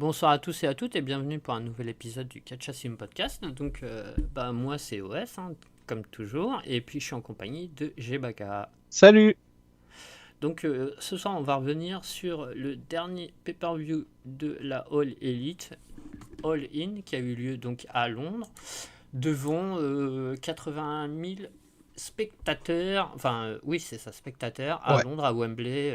Bonsoir à tous et à toutes et bienvenue pour un nouvel épisode du Catcha Sim Podcast. Donc, moi c'est OS, comme toujours, et puis je suis en compagnie de Gbaka. Salut. Donc, ce soir, on va revenir sur le dernier pay-per-view de la All Elite, All In, qui a eu lieu donc à Londres, devant 81 000 spectateurs, oui c'est ça, spectateurs, à Ouais. Londres, à Wembley,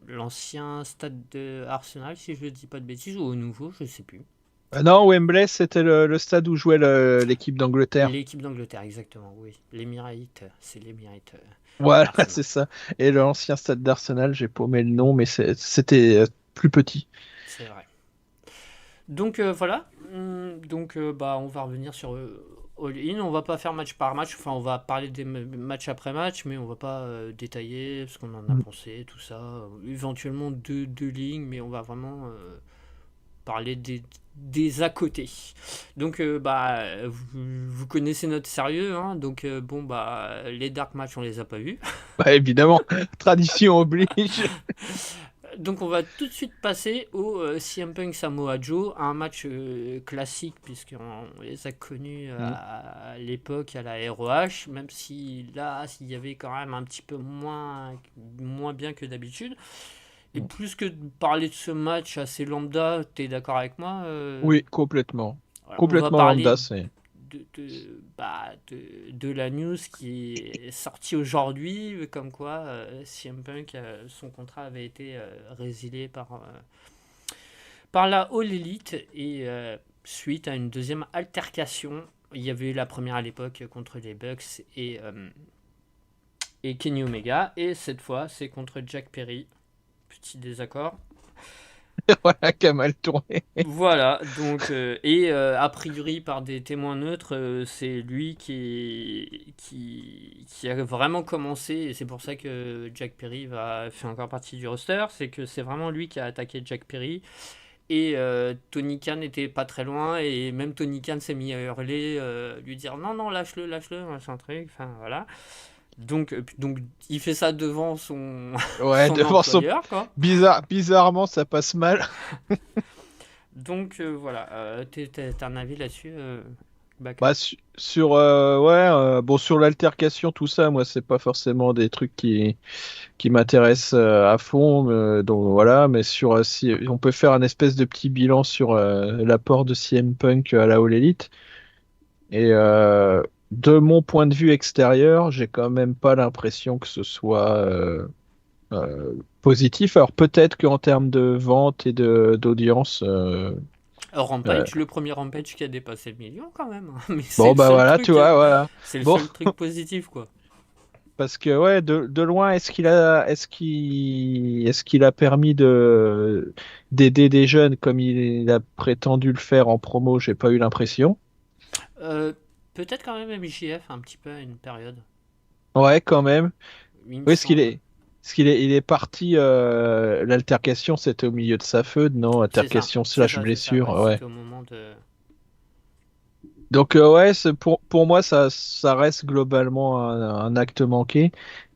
l'ancien stade de Arsenal, si je ne dis pas de bêtises, ou au nouveau, je ne sais plus. Non, Wembley, c'était le stade où jouait l'équipe d'Angleterre. L'équipe d'Angleterre, exactement, oui. L'Emirates, c'est l'Emirates Voilà, Arsenal. c'est ça. Et l'ancien stade d'Arsenal, j'ai paumé le nom, mais c'était plus petit. C'est vrai. Donc voilà. Donc on va revenir sur All In. On va pas faire match par match. Enfin, on va parler des matchs après match, mais on va pas détailler ce qu'on en a Mm. pensé, tout ça. Éventuellement deux lignes, mais on va vraiment parler des à côté. Donc vous connaissez notre sérieux, donc les dark matchs on les a pas vus. Bah, évidemment, tradition oblige. Donc on va tout de suite passer au CM Punk Samoa Joe, un match classique puisqu'on les a connus Mm. à l'époque à la ROH, même si là il y avait quand même un petit peu moins bien que d'habitude. Et plus que de parler de ce match assez lambda, t'es d'accord avec moi Oui, complètement. voilà, on va Complètement parler lambda, c'est. de la news qui est sortie aujourd'hui, comme quoi CM Punk, son contrat avait été résilié par la All Elite et suite à une deuxième altercation. Il y avait eu la première à l'époque contre les Bucks et Kenny Omega, et cette fois c'est contre Jack Perry. Petit désaccord. Voilà, qui a mal tourné. Voilà, donc, a priori par des témoins neutres, c'est lui qui a vraiment commencé, et c'est pour ça que Jack Perry fait encore partie du roster, c'est que c'est vraiment lui qui a attaqué Jack Perry, et Tony Khan n'était pas très loin, et même Tony Khan s'est mis à hurler, lui dire non, non, lâche-le, machin truc, enfin voilà. Donc il fait ça devant Ouais, son devant son. employeur, quoi. Bizarrement, ça passe mal. Donc voilà, t'as un avis là-dessus, Baka? Bah, ouais, bon, sur l'altercation, tout ça, moi, c'est pas forcément des trucs qui m'intéressent à fond, donc voilà, mais si on peut faire un espèce de petit bilan sur l'apport de CM Punk à la All Elite, et de mon point de vue extérieur, j'ai quand même pas l'impression que ce soit positif. Alors peut-être qu'en termes de vente et d'audience, euh, Rampage, le premier Rampage qui a dépassé le million quand même. Mais c'est bon le bah seul voilà, tu truc, vois, voilà. c'est le Bon, seul truc positif quoi. parce que ouais, de loin, est-ce qu'il a permis d'aider des jeunes comme il a prétendu le faire en promo? J'ai pas eu l'impression. Euh, Peut-être quand même MJF un petit peu à une période, Ouais, quand même. il me Oui, semble. il est parti. L'altercation, c'était au milieu de sa feud, non? Altercation slash C'est ça, blessure, ouais, ouais. c'était au moment de... Donc ouais, pour moi, ça reste globalement un acte manqué.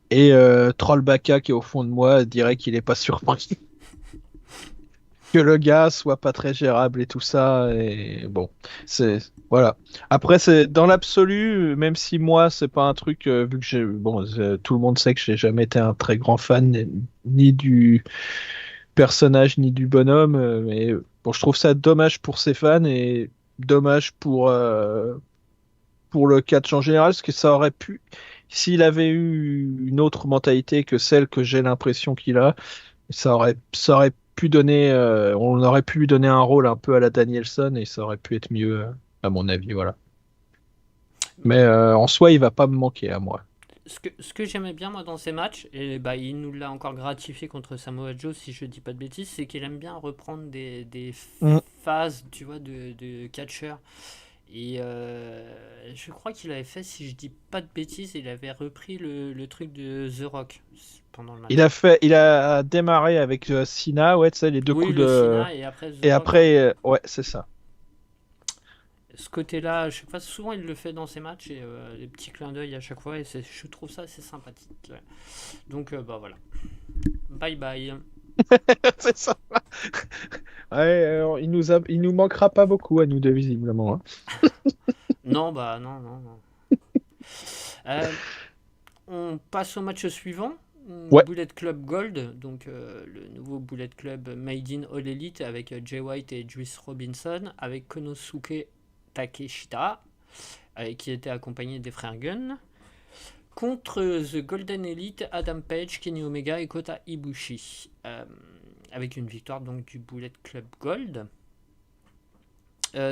Et Trollbacka, qui est au fond de moi, dirait qu'il est pas surpris que le gars soit pas très gérable et tout ça. Et bon, c'est voilà. Après, c'est dans l'absolu, même si moi, c'est pas un truc vu que tout le monde sait que j'ai jamais été un très grand fan ni du personnage ni du bonhomme, mais bon, je trouve ça dommage pour ses fans et dommage pour le catch en général, parce que ça aurait pu, s'il avait eu une autre mentalité que celle que j'ai l'impression qu'il a, ça aurait pu donner, on aurait pu lui donner un rôle un peu à la Danielson et ça aurait pu être mieux, à mon avis, voilà. Mais en soi, il va pas me manquer à moi. Ce que j'aimais bien moi dans ces matchs, et bah il nous l'a encore gratifié contre Samoa Joe si je dis pas de bêtises, c'est qu'il aime bien reprendre des Mm. phases, tu vois, de catcheur. Et je crois qu'il avait fait, si je dis pas de bêtises, il avait repris le truc de The Rock pendant le match. Il a démarré avec Cena, ouais, tu sais, les deux Oui, coups le de, Cena et après The et Rock, ouais. après, ouais, c'est ça. Ce côté-là, je sais pas, souvent il le fait dans ses matchs et les petits clins d'œil à chaque fois et je trouve ça assez sympathique. Ouais. Donc bah voilà. Bye bye. C'est ça. Ouais, il nous manquera pas beaucoup à nous deux, visiblement, hein. Non, bah non, non, non. Euh, on passe au match suivant. Ouais, Bullet Club Gold, donc le nouveau Bullet Club Made in All Elite avec Jay White et Juice Robinson, avec Konosuke Takeshita, qui était accompagné des frères Gunn, contre The Golden Elite, Adam Page, Kenny Omega et Kota Ibushi, avec une victoire donc du Bullet Club Gold.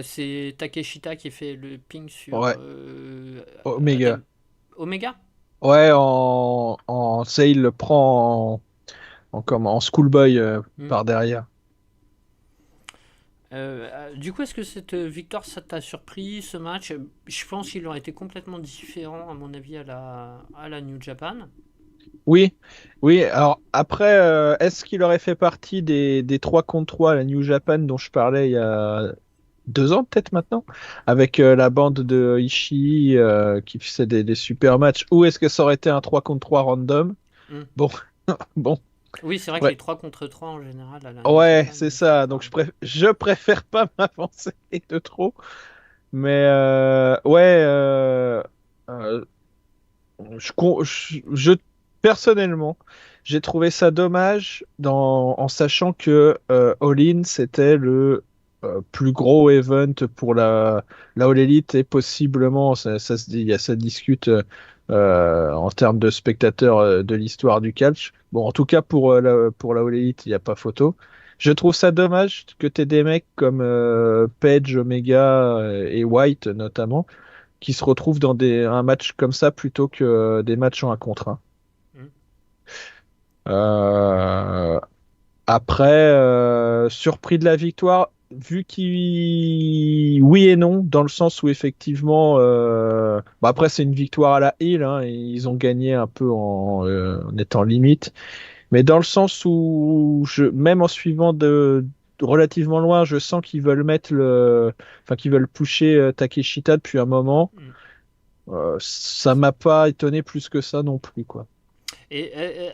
C'est Takeshita qui fait le ping sur ouais, Adam Omega. Omega. Ouais, tu sais, il le prend en schoolboy Hmm. par derrière. Du coup, est-ce que cette victoire, ça t'a surpris, ce match? Je pense qu'il aurait été complètement différent, à mon avis, à la New Japan. Oui, oui. Alors après, est-ce qu'il aurait fait partie des 3 contre 3 à la New Japan dont je parlais il y a 2 ans peut-être maintenant, avec la bande de Ishii qui faisait des super matchs, ou est-ce que ça aurait été un 3 contre 3 random? Hmm. Bon, bon, Oui, c'est vrai que ouais, les 3 contre 3 en général, à la New ouais, Japan, c'est c'est ça. Donc pas. je préfère pas m'avancer de trop, mais ouais. Euh, personnellement, j'ai trouvé ça dommage en sachant que All In c'était le plus gros event pour la All Elite et possiblement, ça se dit, ça discute en termes de spectateurs de l'histoire du catch. Bon, en tout cas pour la All Elite, il n'y a pas photo. Je trouve ça dommage que tu aies des mecs comme Page, Omega et White notamment qui se retrouvent dans un match comme ça plutôt que des matchs en un contre un. Hmm. Euh, Après, surpris de la victoire, vu qu'il... Oui et non, dans le sens où effectivement... après, c'est une victoire à la heel, hein, et ils ont gagné un peu en étant limite. Mais dans le sens où, même en suivant relativement loin, je sens qu'ils veulent Enfin, qu'ils veulent pusher Takeshita depuis un moment. Hmm. Ça m'a pas étonné plus que ça non plus, quoi.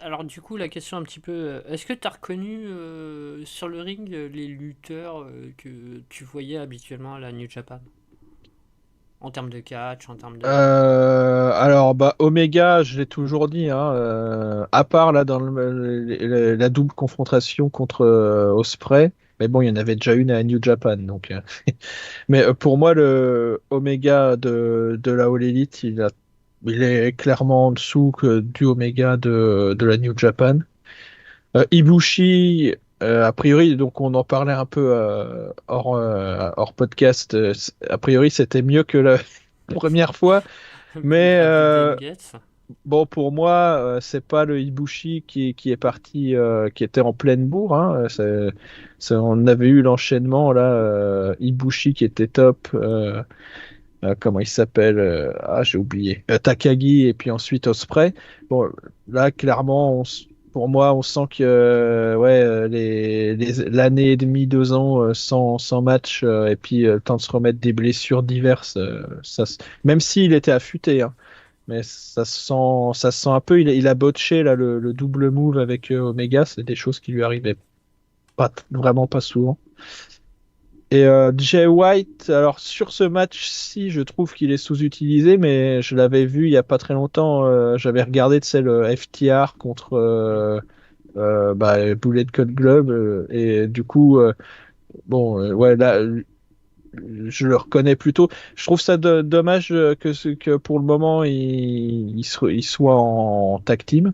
Alors, du coup, la question un petit peu, est-ce que tu as reconnu sur le ring les lutteurs que tu voyais habituellement à la New Japan? En termes de catch, en termes de. Alors, bah, Omega, je l'ai toujours dit, hein, à part là dans la double confrontation contre Osprey, mais bon, il y en avait déjà une à New Japan, donc. Mais pour moi, le Omega de la All Elite, il est clairement en dessous du Omega de la New Japan. Ibushi, a priori, donc on en parlait un peu hors podcast. A priori, c'était mieux que la première fois. Mais À Golden Gates. bon, pour moi, c'est pas le Ibushi qui est parti, qui était en pleine bourre, hein. On avait eu l'enchaînement là, Ibushi qui était top. Comment il s'appelle? J'ai oublié. Takagi et puis ensuite Osprey. Bon, là, clairement, pour moi, on sent que ouais, l'année et demie, 2 ans sans match et puis le temps de se remettre des blessures diverses, même s'il était affûté, hein, mais ça se sent un peu. Il a botché là, le double move avec Omega. C'est des choses qui lui arrivaient vraiment pas souvent. Et Jay White, alors sur ce match-ci, je trouve qu'il est sous-utilisé, mais je l'avais vu il y a pas très longtemps. J'avais regardé, tu sais, le FTR contre Hmm. Bullet Club Club, et du coup, bon, ouais, là, je le reconnais plutôt. Je trouve ça dommage que pour le moment, il soit en tag team,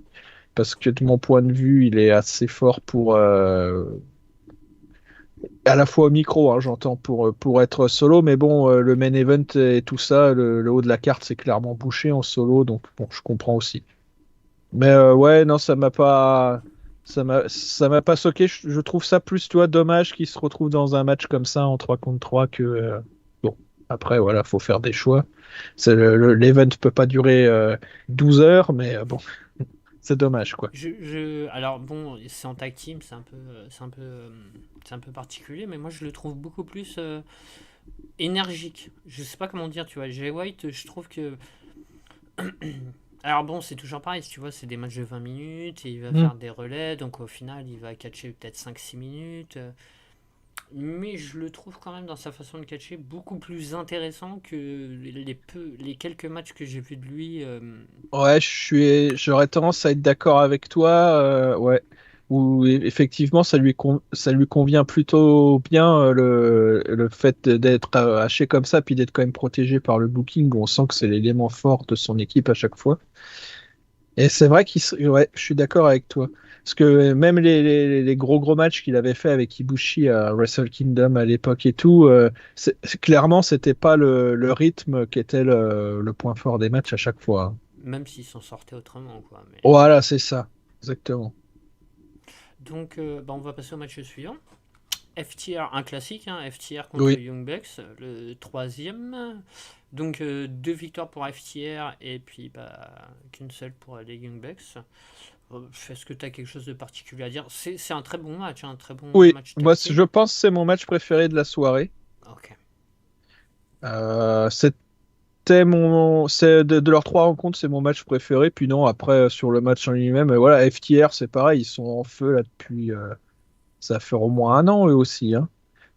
parce que de mon point de vue, il est assez fort pour à la fois au micro, hein, j'entends, pour être solo, mais bon, le main event et tout ça, le haut de la carte, c'est clairement bouché en solo, donc bon, je comprends aussi. Mais ouais, non, ça m'a pas choqué. Je trouve ça plus, toi, dommage qu'il se retrouve dans un match comme ça en 3 contre 3 que bon. Après, voilà, faut faire des choix. L'event peut pas durer 12 heures, mais bon, c'est dommage, quoi. Alors bon, c'est en tag team, c'est un peu particulier, mais moi je le trouve beaucoup plus énergique. Je sais pas comment dire, tu vois. Jay White, je trouve que. Alors bon, c'est toujours pareil, tu vois, c'est des matchs de 20 minutes, et il va Hmm. faire des relais, donc au final il va catcher peut-être 5-6 minutes. mais je le trouve quand même dans sa façon de catcher beaucoup plus intéressant que les quelques matchs que j'ai vus de lui. Ouais, j'aurais tendance à être d'accord avec toi. Ouais, où effectivement, ça lui convient plutôt bien le fait d'être haché comme ça, puis d'être quand même protégé par le booking. Où on sent que c'est l'élément fort de son équipe à chaque fois. Et c'est vrai ouais, je suis d'accord avec toi. Parce que même les gros matchs qu'il avait fait avec Ibushi à Wrestle Kingdom à l'époque et tout, clairement, c'était pas le rythme qui était le point fort des matchs à chaque fois. Même s'il s'en sortait autrement, quoi. Mais... Voilà, c'est ça. Exactement. Donc, bah, on va passer au match suivant. FTR, un classique, hein, FTR contre Oui. Young Bucks, le troisième. Donc, deux victoires pour FTR et puis bah, qu'une seule pour les Young Bucks. Est-ce que tu as quelque chose de particulier à dire? C'est un très bon match, hein, un très bon Oui, match tag moi, team. je pense que c'est mon match préféré de la soirée. Ok. C'est de leurs trois rencontres, c'est mon match préféré. Puis non, après, sur le match en lui-même, voilà, FTR, c'est pareil, ils sont en feu là depuis. Ça fait au moins un an eux aussi, hein.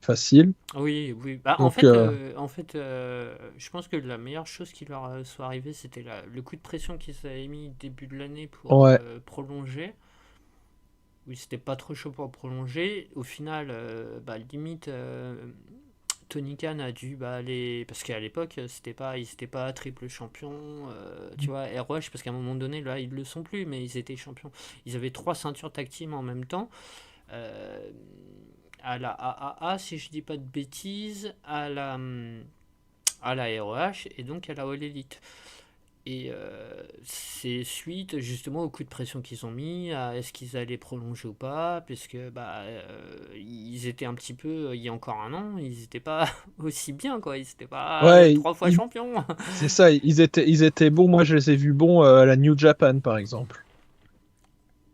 Facile. Oui, oui. Bah, Donc, je pense que la meilleure chose qui leur soit arrivée, c'était le coup de pression qu'ils avaient mis début de l'année pour ouais. prolonger. Oui, c'était pas trop chaud pour prolonger. Au final, bah, limite, Tony Khan a dû bah, aller. Parce qu'à l'époque, ils n'étaient pas triple champion. Tu vois, ROH, parce qu'à un moment donné, là, ils le sont plus, mais ils étaient champions. Ils avaient trois ceintures tag team en même temps. Euh, à la AAA, si je dis pas de bêtises, à la ROH et donc à la All Elite. Et c'est suite justement au coup de pression qu'ils ont mis, à est-ce qu'ils allaient prolonger ou pas, puisque bah, ils étaient un petit peu, il y a encore un an, ils n'étaient pas aussi bien, quoi. Ils n'étaient pas Ouais, trois fois champions. c'est ça, ils étaient bons. Moi, je les ai vus bons à la New Japan, par exemple.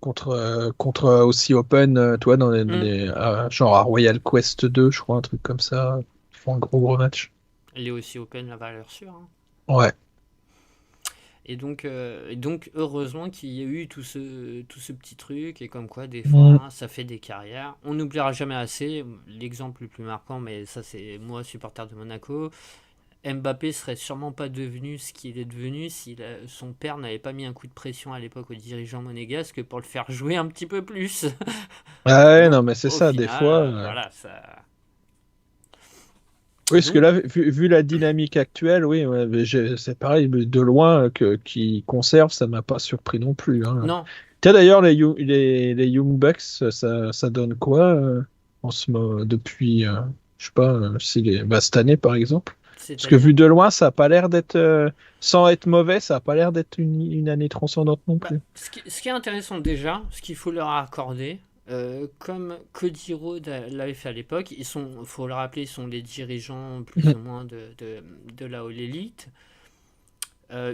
Contre aussi Open, toi, dans Hmm. genre à Royal Quest 2, je crois, un truc comme ça. Ils font un gros match. Elle est aussi open la valeur sûre, hein. Ouais. Et donc heureusement qu'il y a eu tout ce petit truc, et comme quoi, des Mm. fois, ça fait des carrières. On n'oubliera jamais assez l'exemple le plus marquant, mais ça, c'est moi, supporter de Monaco. Mbappé serait sûrement pas devenu ce qu'il est devenu si son père n'avait pas mis un coup de pression à l'époque aux dirigeants monégasques pour le faire jouer un petit peu plus. Ouais, Donc non, mais c'est au ça, des final, fois. voilà, ça. Oui, parce que Donc là, vu la dynamique actuelle, oui, ouais, mais c'est pareil, mais de loin qu'ils conservent, ça m'a pas surpris non plus, hein. non, Tiens, d'ailleurs, les Young Bucks, ça donne quoi depuis, je sais pas, bah, cette année par exemple? Parce que vu c'est-à-dire, de loin, ça a pas l'air d'être, sans être mauvais, ça a pas l'air d'être une année transcendante non bah, plus. ce qui est intéressant déjà, ce qu'il faut leur accorder, comme Cody Rhodes l'avait fait à l'époque, ils sont, faut le rappeler, ils sont les dirigeants plus ou moins de la All Elite.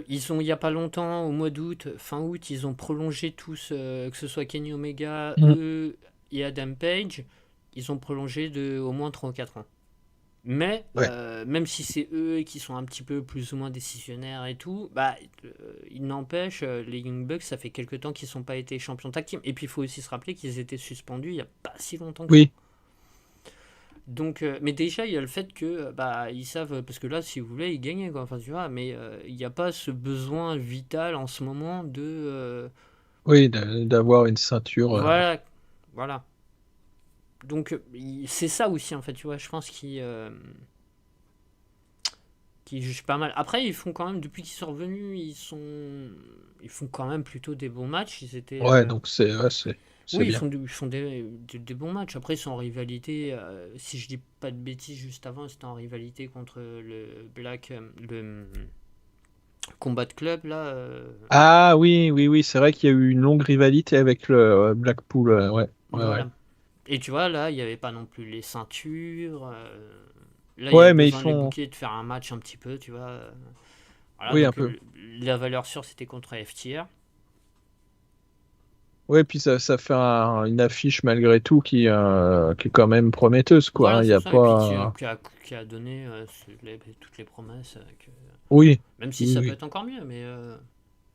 Ils ont, il n'y a pas longtemps, au mois d'août, fin août, ils ont prolongé tous, que ce soit Kenny Omega, Mhm. eux et Adam Page, ils ont prolongé de au moins 3 ou 4 ans. Mais, Ouais. même si c'est eux qui sont un petit peu plus ou moins décisionnaires et tout, bah, il n'empêche, les Young Bucks, ça fait quelques temps qu'ils n'ont pas été champions tag team. Et puis il faut aussi se rappeler qu'ils étaient suspendus il n'y a pas si longtemps que ça. Oui. Donc, mais déjà, il y a le fait que bah, ils savent, parce que là, si vous voulez, ils gagnaient, quoi. Enfin, tu vois, mais il n'y a pas ce besoin vital en ce moment de. Oui, d'avoir une ceinture. Voilà, voilà. Donc, c'est ça aussi, en fait, tu vois, je pense qu'ils jugent pas mal. Après, ils font quand même, depuis qu'ils sont revenus, ils font quand même plutôt des bons matchs. Ils étaient. Ouais, donc c'est Oui, bien. ils font des bons matchs. Après, ils sont en rivalité. Si je dis pas de bêtises, juste avant, ils étaient en rivalité contre le Black. Le Combat Club, là. Ah oui, oui, oui, c'est vrai qu'il y a eu une longue rivalité avec le Blackpool. Ouais, ouais, ouais. Voilà. Et tu vois, là, il n'y avait pas non plus les ceintures. Là, il y avait Ouais, mais ils besoin de les font. bouquets, de faire un match un petit peu, tu vois. Voilà, Oui, un donc peu. la valeur sûre, c'était contre FTR. Ouais, puis ça fait une affiche malgré tout qui est quand même prometteuse, quoi, hein. Voilà, Il n'y c'est a ça. Et puis pas. qui a donné toutes les promesses. Oui, Même si oui, ça peut oui. être encore mieux, mais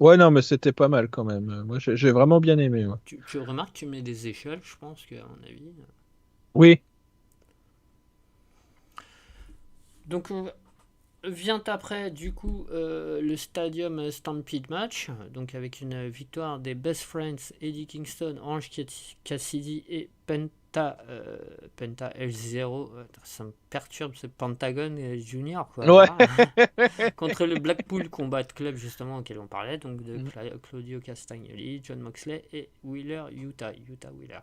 Ouais, non, mais c'était pas mal quand même. Moi, j'ai vraiment bien aimé. Ouais. tu remarques, tu mets des échelles, je pense qu'à mon avis. Oui, Donc, vient après, du coup, le Stadium Stampede match, donc avec une victoire des Best Friends, Eddie Kingston, Orange Cassidy et Penta L0. Ça me perturbe ce Pentagon Junior, quoi. Ouais. Voilà. Contre le Blackpool Combat Club, justement, auquel on parlait, donc de Claudio Castagnoli, John Moxley et Wheeler Utah Wheeler.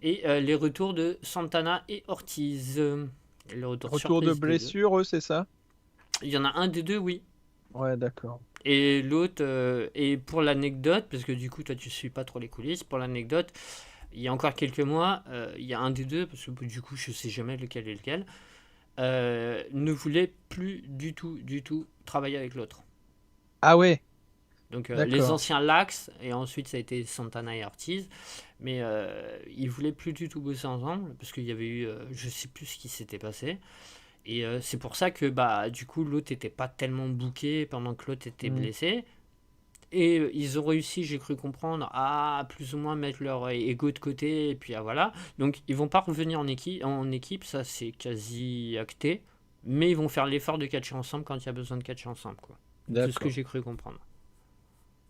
Et les retours de Santana et Ortiz. Le retour Retour de surprise des deux. blessure, eux, c'est ça? Il y en a un des deux, oui. Ouais, d'accord. Et l'autre, et pour l'anecdote, parce que du coup, toi, tu suis pas trop les coulisses, pour l'anecdote, il y a encore quelques mois, il y a un des deux, parce que du coup, je sais jamais lequel est lequel, ne voulait plus du tout travailler avec l'autre. Ah ouais, Donc, les d'accord. anciens Lax, et ensuite, ça a été Santana et Ortiz, mais ils voulaient plus du tout bosser ensemble, parce qu'il y avait eu, je sais plus ce qui s'était passé. Et c'est pour ça que bah du coup l'autre était pas tellement booké pendant que l'autre était Hmm. blessé. Et ils ont réussi, j'ai cru comprendre, à plus ou moins mettre leur ego de côté. Et puis voilà. Donc ils vont pas revenir en équipe, ça c'est quasi acté. Mais ils vont faire l'effort de catcher ensemble quand il y a besoin de catcher ensemble, quoi. C'est ce que D'accord. j'ai cru comprendre.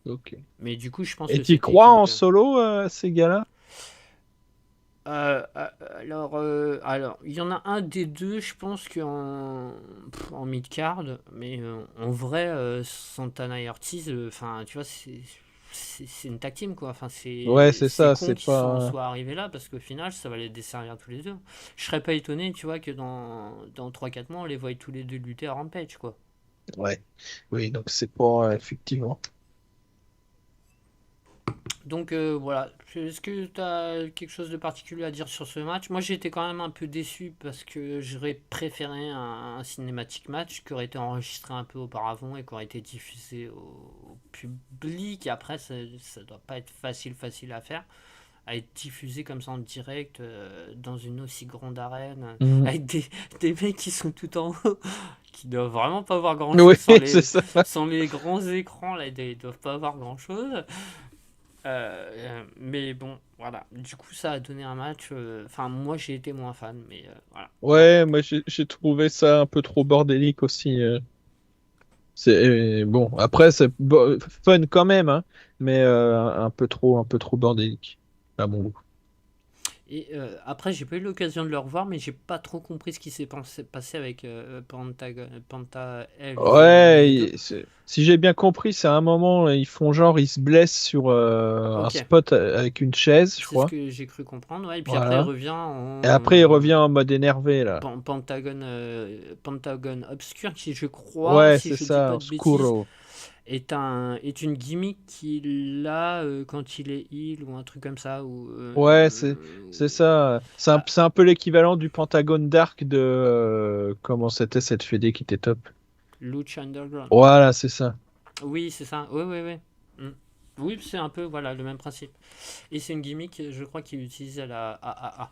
Ok. Mais du coup, je pense Et que tu c'était crois en équipe. solo, ces gars-là? Alors, il y en a un des deux, je pense en mid-card, mais en vrai, Santana et Ortiz, enfin, tu vois, c'est une tag team, quoi. Enfin, Ouais, c'est c'est ça, con c'est qu'ils pas. soient arrivés là, parce qu'au final, ça va les desservir tous les deux. Je serais pas étonné, tu vois, que dans 3-4 mois, on les voit tous les deux lutter à Rampage, quoi. Ouais. Oui, donc c'est pas, effectivement. Donc voilà, est-ce que tu as quelque chose de particulier à dire sur ce match? Moi j'ai été quand même un peu déçu parce que j'aurais préféré un cinématique match qui aurait été enregistré un peu auparavant et qui aurait été diffusé au public. Et après ça doit pas être facile à faire, à être diffusé comme ça en direct dans une aussi grande arène Mhm. avec des mecs qui sont tout en haut qui doivent vraiment pas voir grand Oui, chose sans c'est ça. sans les grands écrans là, ils doivent pas voir grand chose. Mais bon, voilà. Du coup, ça a donné un match. Enfin, moi, j'ai été moins fan, mais voilà. Ouais, moi j'ai trouvé ça un peu trop bordélique aussi. Bon, après c'est fun quand même, hein, mais un peu trop bordélique. Ah bon. Et après, j'ai pas eu l'occasion de le revoir, mais j'ai pas trop compris ce qui s'est passé avec Penta Ouais, L02. si j'ai bien compris, c'est à un moment, ils font genre, ils se blessent sur un Ok, spot avec une chaise, je c'est ce crois. que j'ai cru comprendre. Ouais. Et puis après, il Voilà. revient Et après, il en revient en mode énervé, là. Pentagon Obscur, qui je crois, Ouais, si c'est je dis ça, pas de bêtises, Oscuro. est une gimmick qu'il a quand il est heal ou un truc comme ça. Ou, Ouais, c'est ça. ah, C'est un peu l'équivalent du Pentagone Dark de... comment c'était cette fédé qui était top. Lucha Underground. Voilà, c'est ça. Oui, c'est ça. Oui, oui, oui. Mm. Oui, c'est un peu voilà, le même principe. Et c'est une gimmick, je crois, qu'il utilise à la AAA.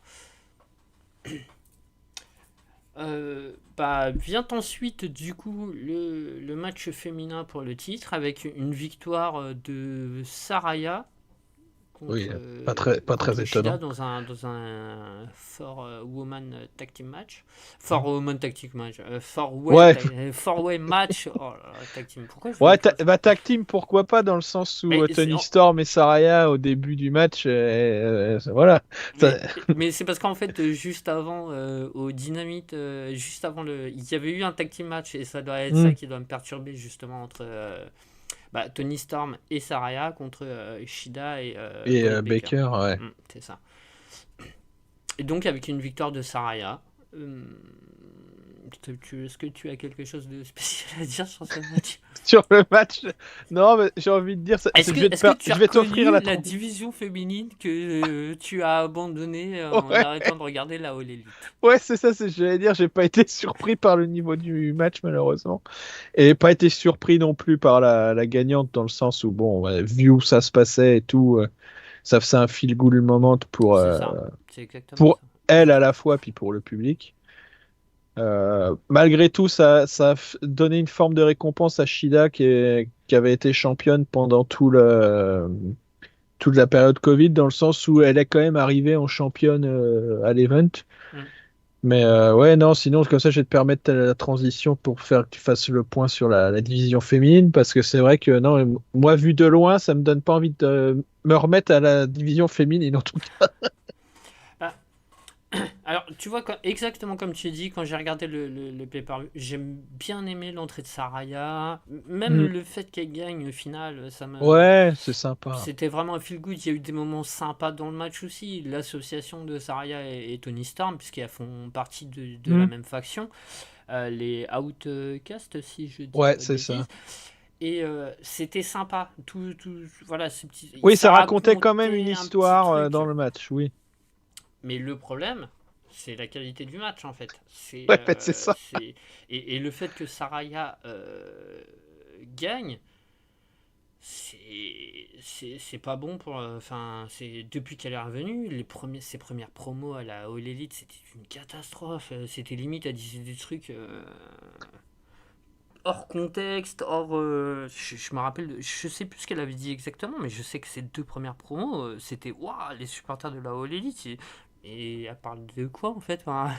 Bah, vient ensuite, du coup, le match féminin pour le titre avec une victoire de Saraya Oui, pas très contre Shida étonnant. dans un Four Woman Tag Team match. Four Woman Tag Team match. Ouais, Four Way match. Oh là là, Tag Team. Pourquoi je voulais ouais, trop. bah tag team, pourquoi pas, dans le sens où Mais, Tony Storm et Saraya, au début du match, voilà. Ça- mais c'est parce qu'en fait, juste avant, au Dynamite, juste avant il y avait eu un tag team match et ça doit être ça Hmm. qui doit me perturber justement entre Tony Storm et Saraya contre Shida et Et Britt Baker. Baker, ouais. C'est ça. Et donc avec une victoire de Saraya. euh, Est-ce que tu as quelque chose de spécial à dire sur ce match? Sur le match, non, mais j'ai envie de dire, Est-ce que tu as je vais t'offrir reconnu la la trompe. division féminine que tu as abandonnée en Ouais, arrêtant de regarder la All Elite? ouais, c'est ça, j'allais dire, j'ai pas été surpris par le niveau du match, malheureusement. Et pas été surpris non plus par la gagnante, dans le sens où, bon, ouais, vu où ça se passait et tout, ça faisait un feel-good moment C'est ça, c'est exactement pour ça. elle à la fois, puis pour le public. Malgré tout, ça a donné une forme de récompense à Shida qui avait été championne pendant toute la période Covid, dans le sens où elle est quand même arrivée en championne à l'event. Mm. Mais ouais, non, sinon, comme ça, je vais te permettre la transition pour faire que tu fasses le point sur la division féminine, parce que c'est vrai que, non, moi, vu de loin, ça me donne pas envie de me remettre à la division féminine, en tout cas. Ah, alors, tu vois, exactement comme tu dis, quand j'ai regardé le pay-per-view, j'ai bien aimé l'entrée de Saraya. Même Mm. le fait qu'elle gagne, au final, Ouais, c'est sympa. c'était vraiment un feel-good. Il y a eu des moments sympas dans le match aussi. L'association de Saraya et Tony Storm, puisqu'elles font partie de la Mm. même faction. Les Outcasts, si je dis Ouais, pas de c'est bêtises. ça. Et c'était sympa. Voilà, Oui, ça ça racontait quand même une racontait un petit histoire truc. dans le match, oui. Mais le problème, c'est la qualité du match en fait. Ouais, c'est ça. Et le fait que Saraya gagne, c'est pas bon pour. Enfin, c'est depuis qu'elle est revenue, ses premières promos à la All Elite, c'était une catastrophe. C'était limite, elle disait des trucs hors contexte, je me rappelle, je sais plus ce qu'elle avait dit exactement, mais je sais que ces deux premières promos, c'était waouh, les supporters de la All Elite. Et elle parle de quoi en fait, enfin,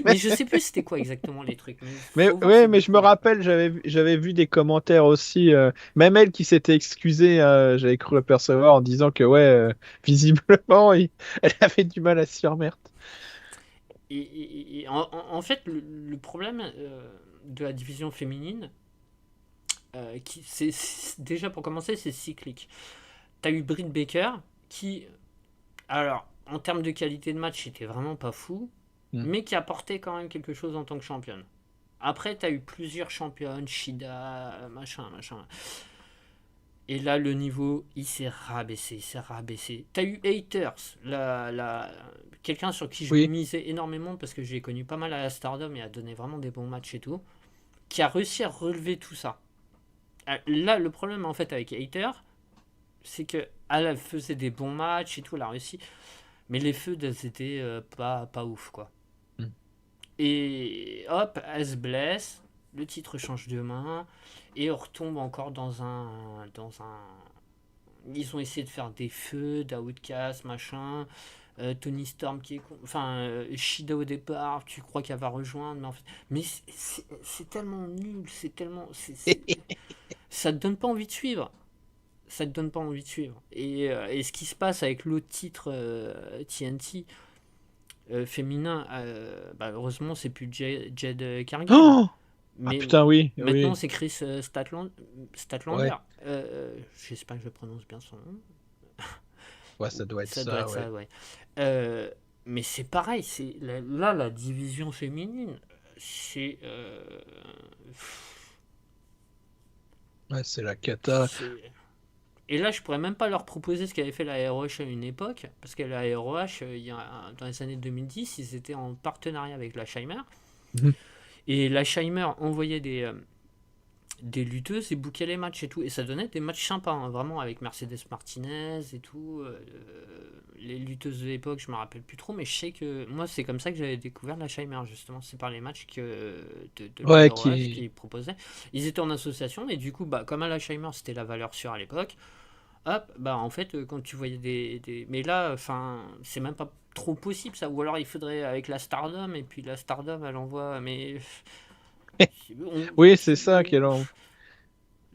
mais je sais plus c'était quoi exactement les trucs, mais Mais faut voir ouais, ces mais deux je me premières promos. rappelle, j'avais vu des commentaires aussi, même elle qui s'était excusée, j'avais cru apercevoir en disant que ouais, visiblement, elle avait du mal à s'y remettre. En fait, le problème de la division féminine, déjà pour commencer, c'est cyclique. T'as eu Britt Baker qui, alors, en termes de qualité de match, c'était vraiment pas fou, Mm. mais qui apportait quand même quelque chose en tant que championne. Après, t'as eu plusieurs championnes, Shida, machin, machin. Et là, le niveau, il s'est rabaissé, il s'est rabaissé. T'as eu Haters, quelqu'un sur qui je Oui. misais énormément parce que j'ai connu pas mal à la Stardom et a donné vraiment des bons matchs et tout, qui a réussi à relever tout ça. Là, le problème en fait avec Hater, c'est que elle faisait des bons matchs et tout, elle a réussi, mais les feux, elles étaient pas ouf quoi. Mm. Et hop, elle se blesse, le titre change de main, et on retombe encore dans un. Ils ont essayé de faire des feux, d'Outcast, machin. Tony Storm qui est. Enfin, Shida au départ, tu crois qu'elle va rejoindre, mais en fait. Mais c'est tellement nul, c'est tellement. Ça te donne pas envie de suivre. Ça te donne pas envie de suivre. Et ce qui se passe avec l'autre titre TNT féminin, bah, heureusement, c'est plus Jed Cargill. Oh! Ah Mais putain, oui, maintenant, oui. c'est Chris Statlander. Ouais. J'espère que je prononce bien son nom. Ouais, ça doit être Ça doit ça, être ouais. ça, ouais. Euh, mais c'est pareil, là, la division féminine, c'est. Ouais, c'est la cata. c'est Et là, je pourrais même pas leur proposer ce qu'avait fait la ROH à une époque, parce que la ROH, dans les années 2010, ils étaient en partenariat avec la Scheimer, Mhm. et la Scheimer envoyait des lutteuses et bouquait les matchs et tout, et ça donnait des matchs sympas, hein, vraiment, avec Mercedes Martinez et tout. Les lutteuses de l'époque, je me rappelle plus trop, mais je sais que moi, c'est comme ça que j'avais découvert la Scheimer, justement, c'est par les matchs de la Ouais, ROH qu'ils proposaient. Ils étaient en association, et du coup, bah, comme à la Scheimer, c'était la valeur sûre à l'époque. Hop, bah en fait, quand tu voyais Mais là, enfin, c'est même pas trop possible ça. Ou alors il faudrait avec la Stardom, et puis la Stardom, elle envoie. Mais. on- oui, c'est ça qui est long.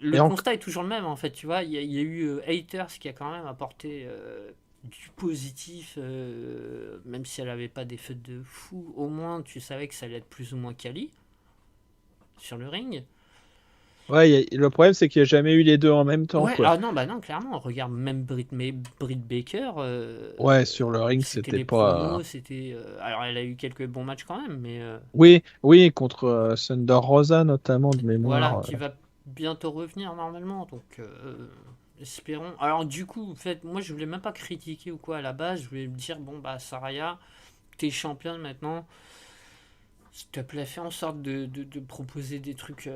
Le Et en... constat est toujours le même en fait, tu vois. Il y a eu Haters qui a quand même apporté du positif, même si elle avait pas des feux de fou. Au moins, tu savais que ça allait être plus ou moins quali sur le ring. ouais, le problème, c'est qu'il n'y a jamais eu les deux en même temps, Ouais, quoi. ah non, bah non, clairement, regarde même Britt Baker, Ouais, sur le ring, c'était c'était les pas. promos, c'était. Alors elle a eu quelques bons matchs quand même, mais Oui, oui, contre Thunder Rosa, notamment, de voilà, mémoire. qui va bientôt revenir normalement, donc espérons. Alors du coup, en fait, moi je voulais même pas critiquer ou quoi à la base, je voulais me dire, bon bah Saraya, t'es championne maintenant, s'il te plaît, fais en sorte de proposer des trucs,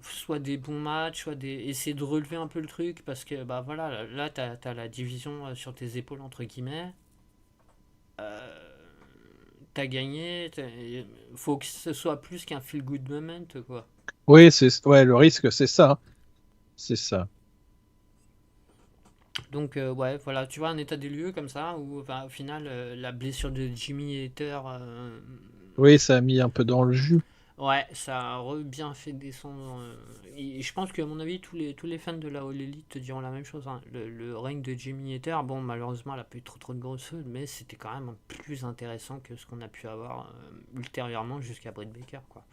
soit des bons matchs, soit des. Essayer de relever un peu le truc, parce que bah voilà, là t'as la division sur tes épaules, entre guillemets. T'as gagné, faut que ce soit plus qu'un feel good moment, quoi. Oui, ouais, le risque, c'est ça. C'est ça. Donc, ouais, voilà, tu vois, un état des lieux comme ça, où enfin, au final, la blessure de Jimmy Hater Oui, ça a mis un peu dans le jus. Ouais, ça a bien fait descendre. Et je pense qu'à mon avis, tous les fans de la All Elite te diront la même chose, hein. Le règne de Jimmy Hater, bon, malheureusement, elle a pas eu trop de grosses feuilles, mais c'était quand même plus intéressant que ce qu'on a pu avoir ultérieurement jusqu'à Britt Baker, quoi.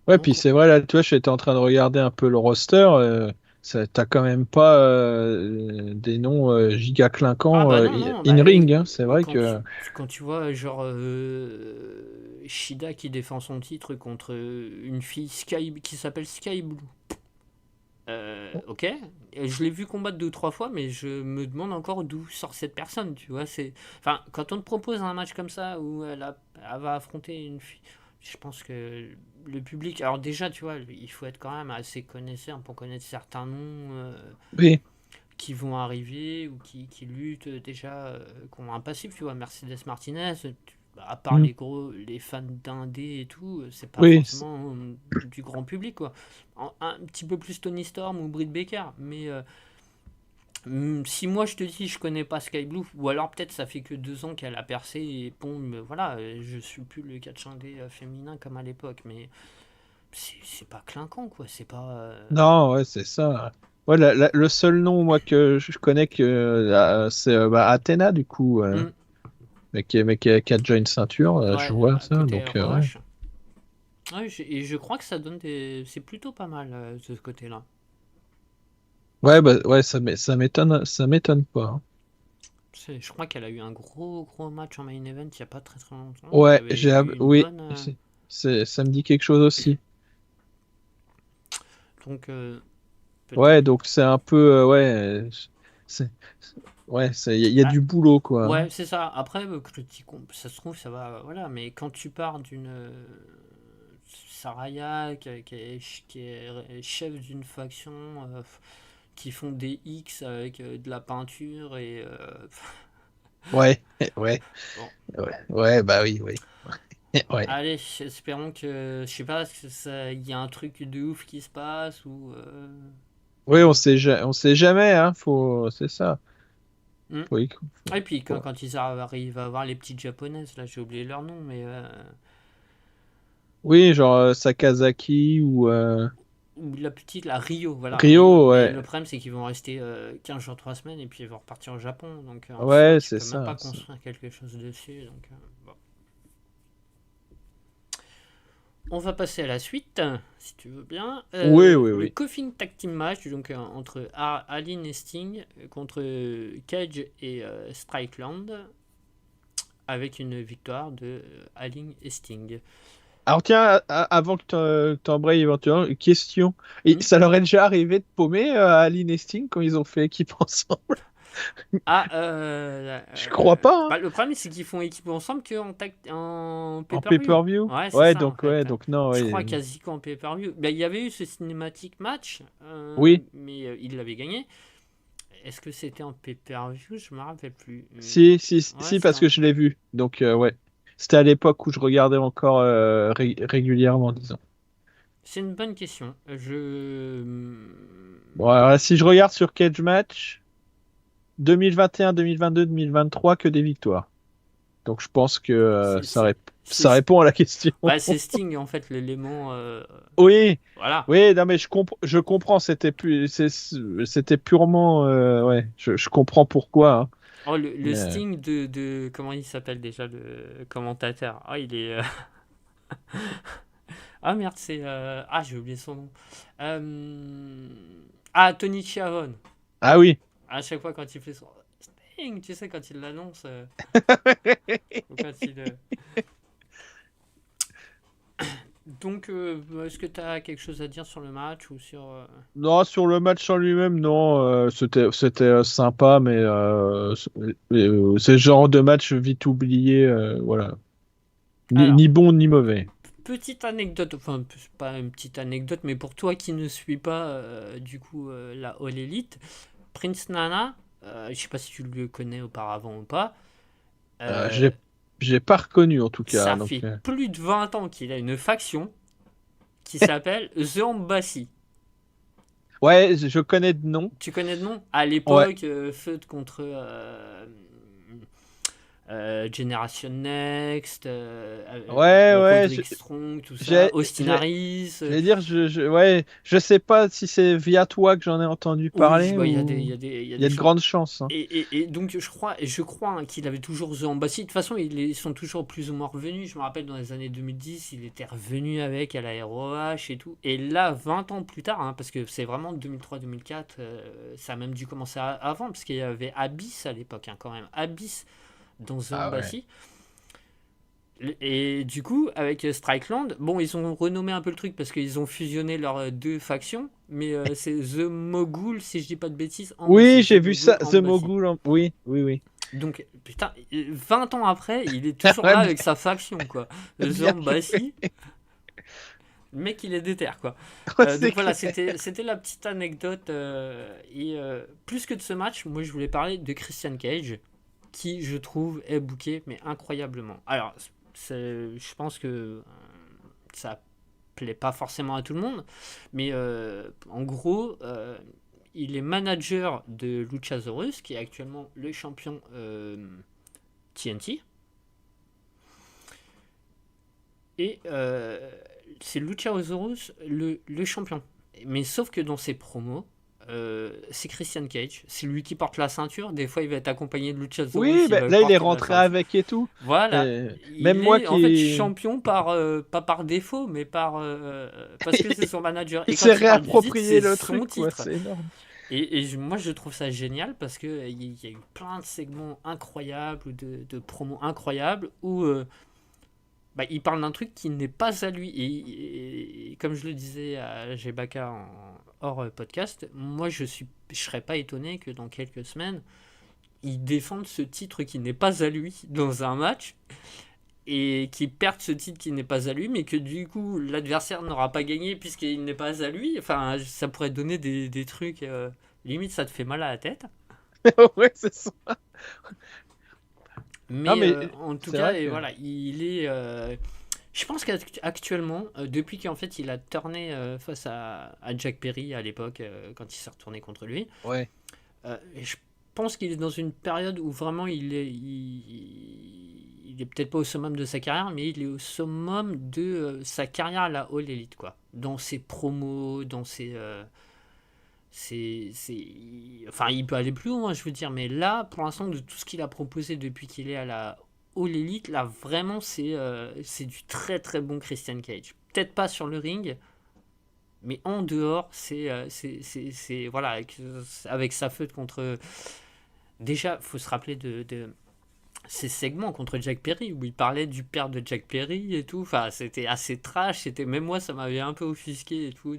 Ouais, puis Donc, c'est vrai, là, tu vois, j'étais en train de regarder un peu le roster. T'as quand même pas des noms giga ah clinquants bah non, non, bah, in-ring, hein. C'est vrai quand tu, que. quand tu vois genre Shida qui défend son titre contre une fille qui s'appelle Sky Blue. Ok, et je l'ai vu combattre 2 ou 3 fois, mais je me demande encore d'où sort cette personne, tu vois. Enfin, quand on te propose un match comme ça où elle va affronter une fille, je pense que le public. Alors, déjà, tu vois, il faut être quand même assez connaisseur pour connaître certains noms Oui, qui vont arriver ou qui luttent déjà, qui ont un passif, tu vois. Mercedes Martinez, à part mm, les fans d'indé et tout, c'est pas oui, forcément du grand public, quoi. Un petit peu plus Tony Storm ou Britt Baker, mais si moi je te dis je connais pas Sky Blue, ou alors peut-être ça fait que 2 ans qu'elle a percé et bon, voilà, je suis plus le catch indé féminin comme à l'époque, mais c'est pas clinquant, quoi. C'est pas. non, ouais, c'est ça. Ouais, le seul nom, moi, que je connais, c'est bah, Athena, du coup, Hmm, qui a déjà une ceinture, je ouais, vois à ça, côté donc ouais. ROH. Ouais, et je crois que ça donne des. C'est plutôt pas mal de ce côté-là. Ouais, bah, ouais, ça m'étonne pas, hein. Je crois qu'elle a eu un gros match en main event il y a pas très longtemps, qui Ouais, avait eu une oui, bonne. ça me dit quelque chose aussi. Donc peut-être. Ouais, donc c'est un peu, c'est, ouais, il y a Bah, du boulot, quoi, hein. ouais, c'est ça. Après, critiquons, ça se trouve, ça va. Voilà, mais quand tu pars d'une. Saraya, qui est chef d'une faction, qui font des X avec de la peinture et. Ouais, ouais, Bon, ouais, bah oui, oui. Ouais. allez, espérons que. Je sais pas, il y a un truc de ouf qui se passe ou. Oui, on sait jamais, hein, c'est ça. Hmm. Faut y- Et puis quand, faut- quand ils arrivent à voir les petites japonaises, là j'ai oublié leur nom, mais Oui, genre Sakazaki ou la petite, la Rio, voilà, Rio. Rio, Mais ouais. le problème c'est qu'ils vont rester 15 jours, 3 semaines et puis ils vont repartir au Japon. Donc en soi, Ouais, tu c'est peux même ça. pas construire quelque chose dessus. Donc, bon. On va passer à la suite, si tu veux bien. Oui, oui, Le oui. Coffin Tag Team Match, donc entre Aline et Sting contre Cage et Strikeland, avec une victoire de Aline et Sting. Alors tiens, avant que t'embrayes éventuellement, une question. Et Hmm. ça leur est déjà arrivé de paumer Aline et Sting quand ils ont fait équipe ensemble? Ah, Je crois pas, hein. bah, le problème c'est qu'ils font équipe ensemble en En pay-per-view. pay-per-view? Ouais, c'est ça en Ouais, fait. donc non, Je ouais. crois quasi qu'en pay-per-view. Bah, il y avait eu ce cinématique match, Oui, mais il l'avait gagné. Est-ce que c'était en pay-per-view? Je me rappelle plus. Ouais, si, c'était parce que je l'ai vu. Donc, ouais. C'était à l'époque où je regardais encore régulièrement, disons. C'est une bonne question. Bon, alors là, si je regarde sur Cage Match, 2021, 2022, 2023, que des victoires. Donc, je pense que C'est c'est- ça c'est- répond à la question. bah, c'est Sting en fait, l'élément. Oui, Voilà. oui, non, mais je comprends, c'était purement, ouais, je comprends pourquoi, hein. Oh, le Mais, Sting comment il s'appelle déjà le commentateur? Ah, il est. Ah merde, Ah, j'ai oublié son nom. Euh, Ah, Tony Chiavone. ah oui. À chaque fois quand il fait son Sting, tu sais, quand il l'annonce, ou quand il. Donc, est-ce que tu as quelque chose à dire sur le match ou sur. Non, sur le match en lui-même, non, c'était sympa, mais c'est le genre de match vite oublié, voilà. Alors, Ni bon ni mauvais. petite anecdote, enfin, pas une petite anecdote, mais pour toi qui ne suis pas, du coup, la All Elite, Prince Nana, je sais pas si tu le connais auparavant ou pas, Euh, euh, j'ai j'ai pas reconnu en tout cas, ça donc fait plus de 20 ans qu'il a une faction qui s'appelle The Embassy. ouais, je connais de nom. Tu connais de nom? À Ouais, l'époque, feud contre Generation Next, Ouais, ouais, Roderick Strong, tout ça, j'ai, Austin j'ai- Harris. j'allais dire, ouais, je sais pas si c'est via toi que j'en ai entendu Oui, parler bah, ou il y a il y a des de chances. grandes chances, hein. Et donc je crois hein, qu'il avait toujours The Embassy. De toute façon, ils sont toujours plus ou moins revenus. Je me rappelle dans les années 2010, il était revenu avec à la ROH et tout. Et là, 20 ans plus tard, hein, parce que c'est vraiment 2003-2004, ça a même dû commencer avant, parce qu'il y avait Abyss à l'époque, hein, quand même. Abyss dans The Ah ouais. Embassy. Et du coup, avec Strikeland, bon, ils ont renommé un peu le truc parce qu'ils ont fusionné leurs deux factions, mais c'est The Mogul, si je dis pas de bêtises, Oui, Embassy. The j'ai vu Mogul ça, The Embassy. Mogul. Oui, oui, oui. Donc, putain, 20 ans après, il est toujours Ouais, là bien, avec sa faction, quoi. The bien joué. Embassy, le mec, il est déter, quoi. Ouais, c'est Donc voilà, clair. c'était la petite anecdote. Et plus que de ce match, moi, je voulais parler de Christian Cage, qui, je trouve, est booké, mais incroyablement. Alors, je pense que ça plaît pas forcément à tout le monde, mais en gros, il est manager de Luchasaurus, qui est actuellement le champion TNT. Et c'est Luchasaurus le champion. Mais sauf que dans ses promos, c'est Christian Cage. C'est lui qui porte la ceinture. Des fois, il va être accompagné de Oui, Luchasaurus, il ben, va là, il est porter la rentré ceinture. avec et tout. Voilà. Même Il moi est en fait qui. champion pas par défaut, mais parce que c'est son manager. Il Et s'est quand il parle du titre, réapproprié c'est le son truc, quoi. titre. C'est énorme. Moi, je trouve ça génial parce qu'il y a eu plein de segments incroyables, de promos incroyables, où bah, il parle d'un truc qui n'est pas à lui. Et comme je le disais à Gebaka hors podcast, moi je serais pas étonné que dans quelques semaines, il défende ce titre qui n'est pas à lui dans un match et qu'il perde ce titre qui n'est pas à lui, mais que du coup l'adversaire n'aura pas gagné puisqu'il n'est pas à lui. Enfin, ça pourrait donner des trucs. Limite, ça te fait mal à la tête. Ouais, c'est ça. Non, Mais mais en tout c'est cas, vrai et que. voilà, il est. Je pense qu'actuellement, depuis qu'en fait il a turné face à Jack Perry à l'époque, quand il s'est retourné contre lui, Ouais. je pense qu'il est dans une période où vraiment il est peut-être pas au summum de sa carrière, mais il est au summum de sa carrière à la All Elite, quoi. Dans ses promos, dans enfin, il peut aller plus loin, je veux dire, mais là, pour l'instant, de tout ce qu'il a proposé depuis qu'il est à la All Elite, là, vraiment, c'est du très très bon Christian Cage. Peut-être pas sur le ring, mais en dehors, voilà, avec sa feud contre. Déjà, faut se rappeler de ces segments contre Jack Perry où il parlait du père de Jack Perry et tout. Enfin, c'était assez trash. Même moi, ça m'avait un peu offusqué et tout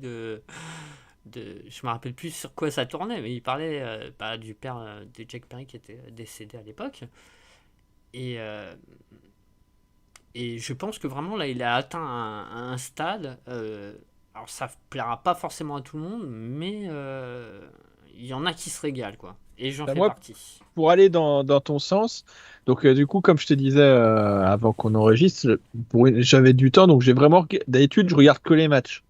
je me rappelle plus sur quoi ça tournait, mais il parlait du père de Jack Perry qui était décédé à l'époque. Et, euh, et je pense que vraiment là, il a atteint un stade. Alors ça plaira pas forcément à tout le monde, mais il y en a qui se régalent, quoi. Et j'en Bah, fais moi, partie. pour aller dans ton sens, donc du coup, comme je te disais avant qu'on enregistre, j'avais du temps, donc j'ai vraiment. D'habitude, je regarde que les matchs.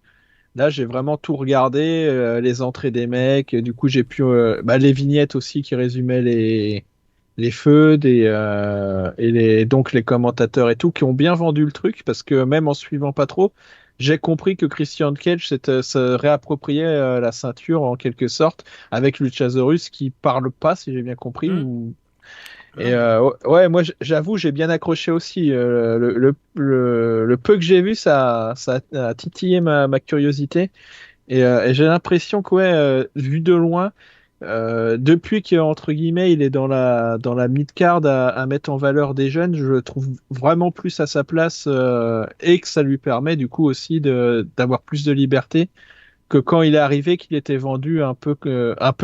Là, j'ai vraiment tout regardé, les entrées des mecs. Et du coup, j'ai pu bah, les vignettes aussi qui résumaient les feuds donc les commentateurs et tout qui ont bien vendu le truc parce que même en suivant pas trop, j'ai compris que Christian Cage se réappropriait la ceinture en quelque sorte avec Luchasaurus qui parle pas, si j'ai bien compris. Hmm. Et Non, mais ouais, moi j'avoue, j'ai bien accroché aussi. Le peu que j'ai vu, ça a titillé ma curiosité. Et j'ai l'impression que, ouais, vu de loin, depuis que, entre guillemets, il est dans la mid-card à mettre en valeur des jeunes, je le trouve vraiment plus à sa place et que ça lui permet, du coup, aussi d'avoir plus de liberté que quand il est arrivé, qu'il était vendu un peu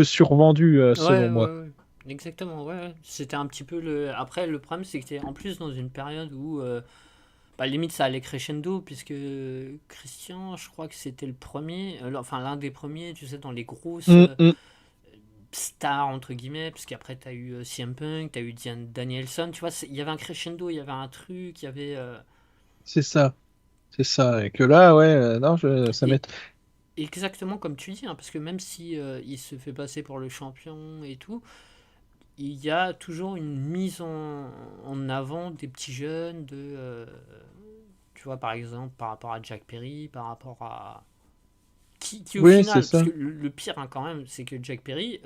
survendu, selon ouais, ouais, moi. ouais. Exactement, ouais, ouais. C'était un petit peu le. Après, le problème, c'est que t'es en plus dans une période où, bah, limite, ça allait crescendo, puisque Christian, je crois que c'était le premier, enfin, l'un des premiers, tu sais, dans les grosses Mm, mm. stars, entre guillemets, parce qu'après, t'as eu CM Punk, t'as eu Danielson, tu vois, il y avait un crescendo, il y avait un truc, il y avait. C'est ça, c'est ça. Et que là, ouais, non, ça Et m'est. exactement comme tu dis, hein, parce que même si il se fait passer pour le champion et tout, il y a toujours une mise en avant des petits jeunes, tu vois, par exemple, par rapport à Jack Perry, par rapport à... Qui au Oui, c'est final, parce ça. que le pire hein, quand même, c'est que Jack Perry,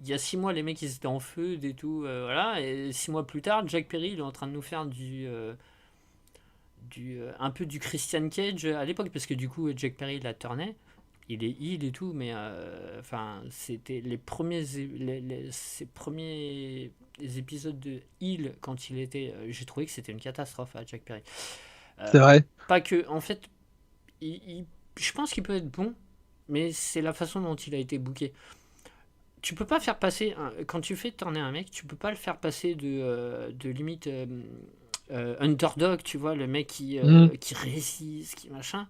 il y a 6 mois, les mecs ils étaient en feu et tout, voilà, et 6 mois plus tard, Jack Perry il est en train de nous faire un peu du Christian Cage à l'époque, parce que du coup Jack Perry il la tournait, il est heal et tout, mais enfin c'était les premiers ses premiers épisodes de heal quand il était, j'ai trouvé que c'était une catastrophe à Jack Perry. C'est Euh, vrai. Pas que en fait, je pense qu'il peut être bon, mais c'est la façon dont il a été booké. Tu peux pas faire passer quand tu fais tourner un mec, tu peux pas le faire passer de limite underdog, tu vois, le mec Hmm. qui résiste, qui machin.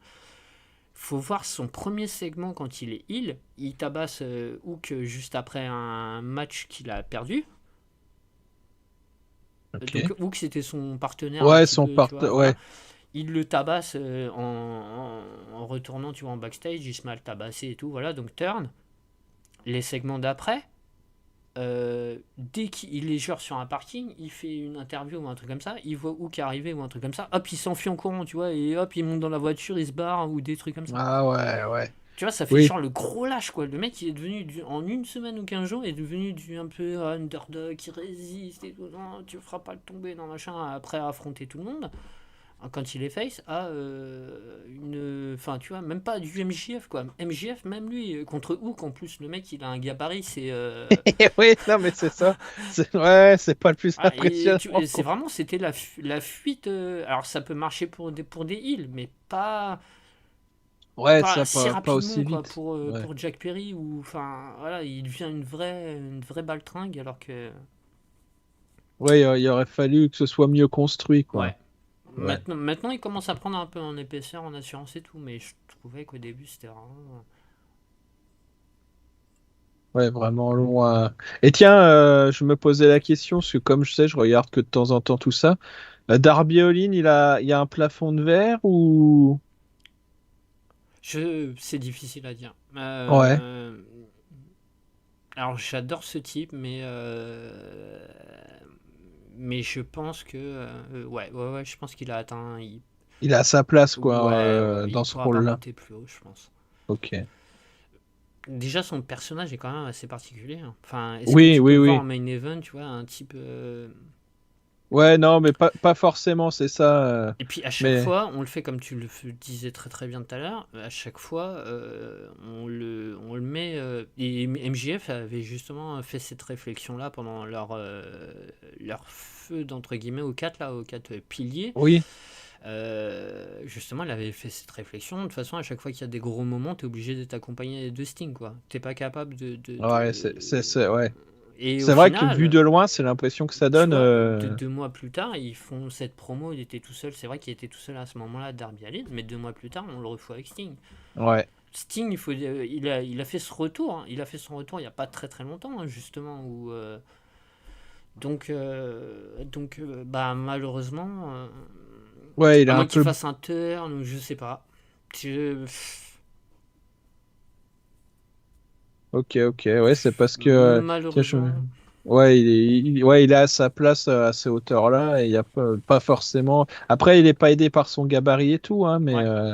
Faut voir son premier segment quand il est heal. Il tabasse Hook juste après un match qu'il a perdu. Donc Ok. Hook c'était son partenaire un Ouais, petit son peu, tu part. vois, voilà. Ouais. Il le tabasse en retournant, tu vois, en backstage. Il se met à le tabasser et tout, voilà. Donc turn. Les segments d'après, dès qu'il est genre sur un parking, il fait une interview ou un truc comme ça, il voit Hook arriver ou un truc comme ça, hop, il s'enfuit en courant, tu vois, et hop, il monte dans la voiture, il se barre ou des trucs comme ça. Ah ouais, ouais. Tu vois, ça fait Oui. genre le gros lâche, quoi. Le mec, il est devenu, en une semaine ou 15 jours, il est devenu du un peu underdog qui résiste et tout. Non, tu feras pas le tomber, non, machin, après affronter tout le monde. Quand il est face, à une. Enfin, tu vois, même pas du MJF, quoi. MJF, même lui, contre Hook, en plus, le mec, il a un gabarit, c'est. Oui, non, mais c'est ça. Ouais, c'est pas le plus Ah, impressionnant, et c'est quoi. vraiment, c'était la fuite. Alors, ça peut marcher pour des heals, mais Ouais, pas ça, si pas aussi rapidement, quoi, vite. Ouais. pour Jack Perry, ou enfin, voilà, il devient une vraie baltringue, alors que. Ouais, il aurait fallu que ce soit mieux construit, quoi. Ouais. Ouais. Maintenant, il commence à prendre un peu en épaisseur, en assurance et tout, mais je trouvais qu'au début, c'était vraiment. Ouais, vraiment loin. Et tiens, je me posais la question, parce que comme je sais, je regarde que de temps en temps tout ça. Darby Allin, il y a un plafond de verre ou... C'est difficile à dire. Ouais. Alors, j'adore ce type, mais je pense que. Ouais, ouais, ouais, je pense qu'il a atteint. Il a sa place, quoi, Ouais, ouais, ouais, il dans ce pourra pas rôle-là. monter plus haut, je pense. Ok. Déjà, son personnage est quand même assez particulier, hein. Enfin, est-ce que Oui, tu peux oui, le voir en oui. main event, tu vois, un type. Ouais, non, mais pas forcément, c'est ça. Et puis à chaque Mais fois, on le fait comme tu le disais très très bien tout à l'heure, à chaque fois, on le met. Et MJF avait justement fait cette réflexion-là pendant leur feu, d'entre guillemets, aux quatre piliers. oui. Justement, il avait fait cette réflexion. De toute façon, à chaque fois qu'il y a des gros moments, tu es obligé d'être accompagné de Sting, quoi. T'es pas capable Ouais, ouais. Et au C'est vrai que vu final, de loin, c'est l'impression que ça tu donne. vois, 2 mois plus tard, ils font cette promo, il était tout seul. C'est vrai qu'il était tout seul à ce moment-là, Darby Allin, mais 2 mois plus tard, on le refout avec Sting. Ouais. Sting, il a fait ce retour, hein. Il a fait son retour il n'y a pas très très longtemps, hein, justement. Donc, bah, malheureusement, Ouais, il à a un moins qu'il peu. fasse un turn, ou je sais pas. Je- Ok, ok. Ouais, c'est parce que. Tiens, Malheureusement, ouais, ouais, il est à sa place à ces hauteurs-là et il y a pas forcément. Après, il est pas aidé par son gabarit et tout, hein, mais. ouais.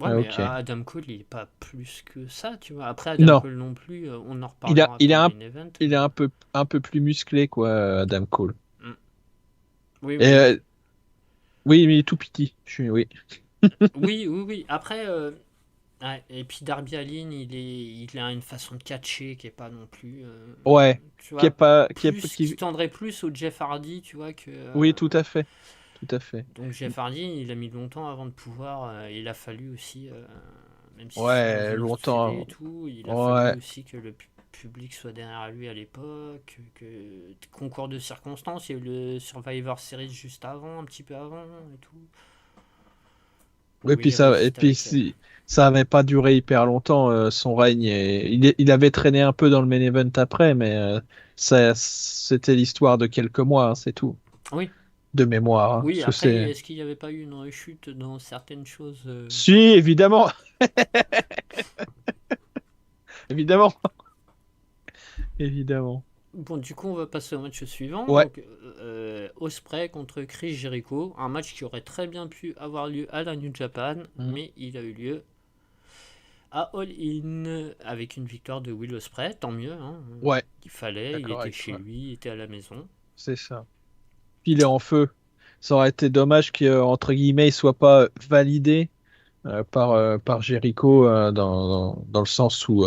Ouais, Ouais, mais ok. Adam Cole, il est pas plus que ça, tu vois. Après, Adam Non, Cole non plus, on en reparlera il pour est le main event, il est mais. un peu plus musclé, quoi, Adam Cole. Mm. Oui, Et, oui. oui, mais il est tout petit. Oui. Oui, oui, oui. Après, ouais, et puis Darby Allin, il a une façon de catcher qui est pas non plus. Ouais. Tu Qui est vois, pas, qui tendrait plus au Jeff Hardy, tu vois, que. Oui, tout à fait. Tout à fait. Donc Jeff Hardy, il a mis longtemps avant de pouvoir. Il a fallu aussi, même si c'est dans Ouais, une autre fédé et longtemps. tout, il a fallu Ouais. aussi que le public soit derrière lui à l'époque, que concours de circonstances, il y a eu le Survivor Series juste avant, un petit peu avant et tout, Ouais, où il et résiste puis avec. si ça avait pas duré hyper longtemps, son règne. Il avait traîné un peu dans le main event après, mais c'était l'histoire de quelques mois, hein, c'est tout. Oui, De mémoire, hein, oui, parce que après, c'est. est-ce qu'il n'y avait pas eu une rechute dans certaines choses Si, évidemment, évidemment, évidemment. Bon, du coup, on va passer au match suivant. Ouais. Donc, Ospreay contre Chris Jericho. Un match qui aurait très bien pu avoir lieu à la New Japan, Mm. mais il a eu lieu à All In avec une victoire de Will Ospreay. Tant mieux, hein. Ouais, Il fallait, il d'accord était avec chez toi. lui, il était à la maison. C'est ça. Il est en feu. Ça aurait été dommage qu'entre guillemets, il soit pas validé par Jericho dans le sens où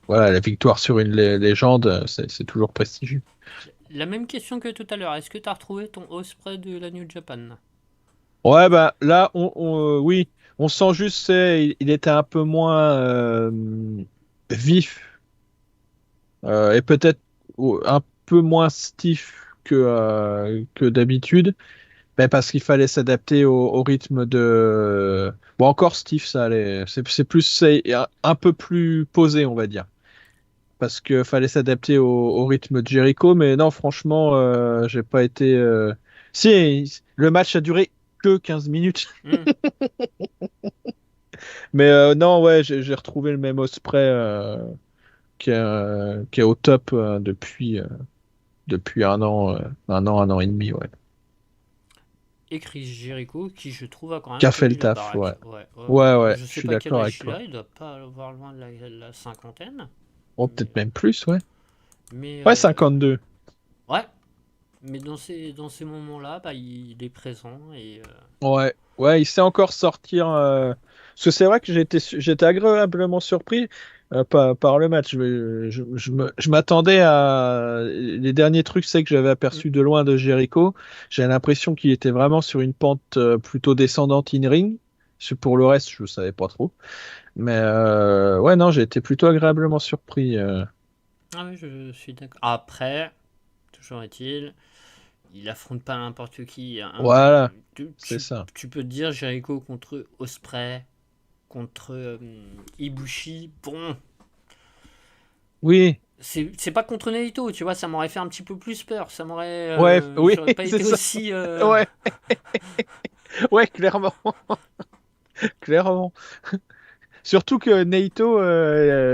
voilà, la victoire sur une légende, c'est toujours prestigieux. La même question que tout à l'heure. Est-ce que tu as retrouvé ton Ospreay de la New Japan? Ouais, bah là, oui, on sent juste, il était un peu moins vif et peut-être un peu moins stiff que d'habitude. Ben, parce qu'il fallait s'adapter au rythme de... Bon, encore Steve, ça allait. C'est plus, c'est un peu plus posé, on va dire. Parce que fallait s'adapter au rythme de Jericho, mais non, franchement, j'ai pas été... Si, le match a duré que 15 minutes. Hmm. Mais non, ouais, j'ai retrouvé le même Ospreay qui est au top depuis un an et demi, ouais. Et Chris Jericho, qui je trouve a quand Qui même a fait le tenu la taf, ouais. baraque. Ouais, ouais, ouais. Ouais, Alors, ouais, je je sais suis pas quel d'accord âge avec il toi. a, il doit pas avoir loin de la cinquantaine. Bon, Mais, peut-être même plus, ouais. mais Ouais, 52. ouais, mais dans ces moments-là, bah, il est présent. Et Ouais, ouais, il sait encore sortir. Parce que c'est vrai que j'étais agréablement surpris par le match. Je m'attendais à les derniers trucs, c'est que j'avais hmm. aperçu de loin de Jericho. J'ai l'impression qu'il était vraiment sur une pente plutôt descendante in-ring. Pour le reste, je ne savais pas trop. Mais ouais, non, j'ai été plutôt agréablement surpris. Ah oui, je suis d'accord. Après, toujours est-il, il affronte pas n'importe qui, hein. Voilà, Tu, c'est tu- ça. tu peux te dire Jericho contre Osprey, contre Ibushi. Bon, Oui, c'est pas contre Naito, tu vois, ça m'aurait fait un petit peu plus peur. Ça m'aurait. ouais, oui, J'aurais pas c'est été ça. aussi. Ouais, ouais, clairement, clairement. Surtout que Naito,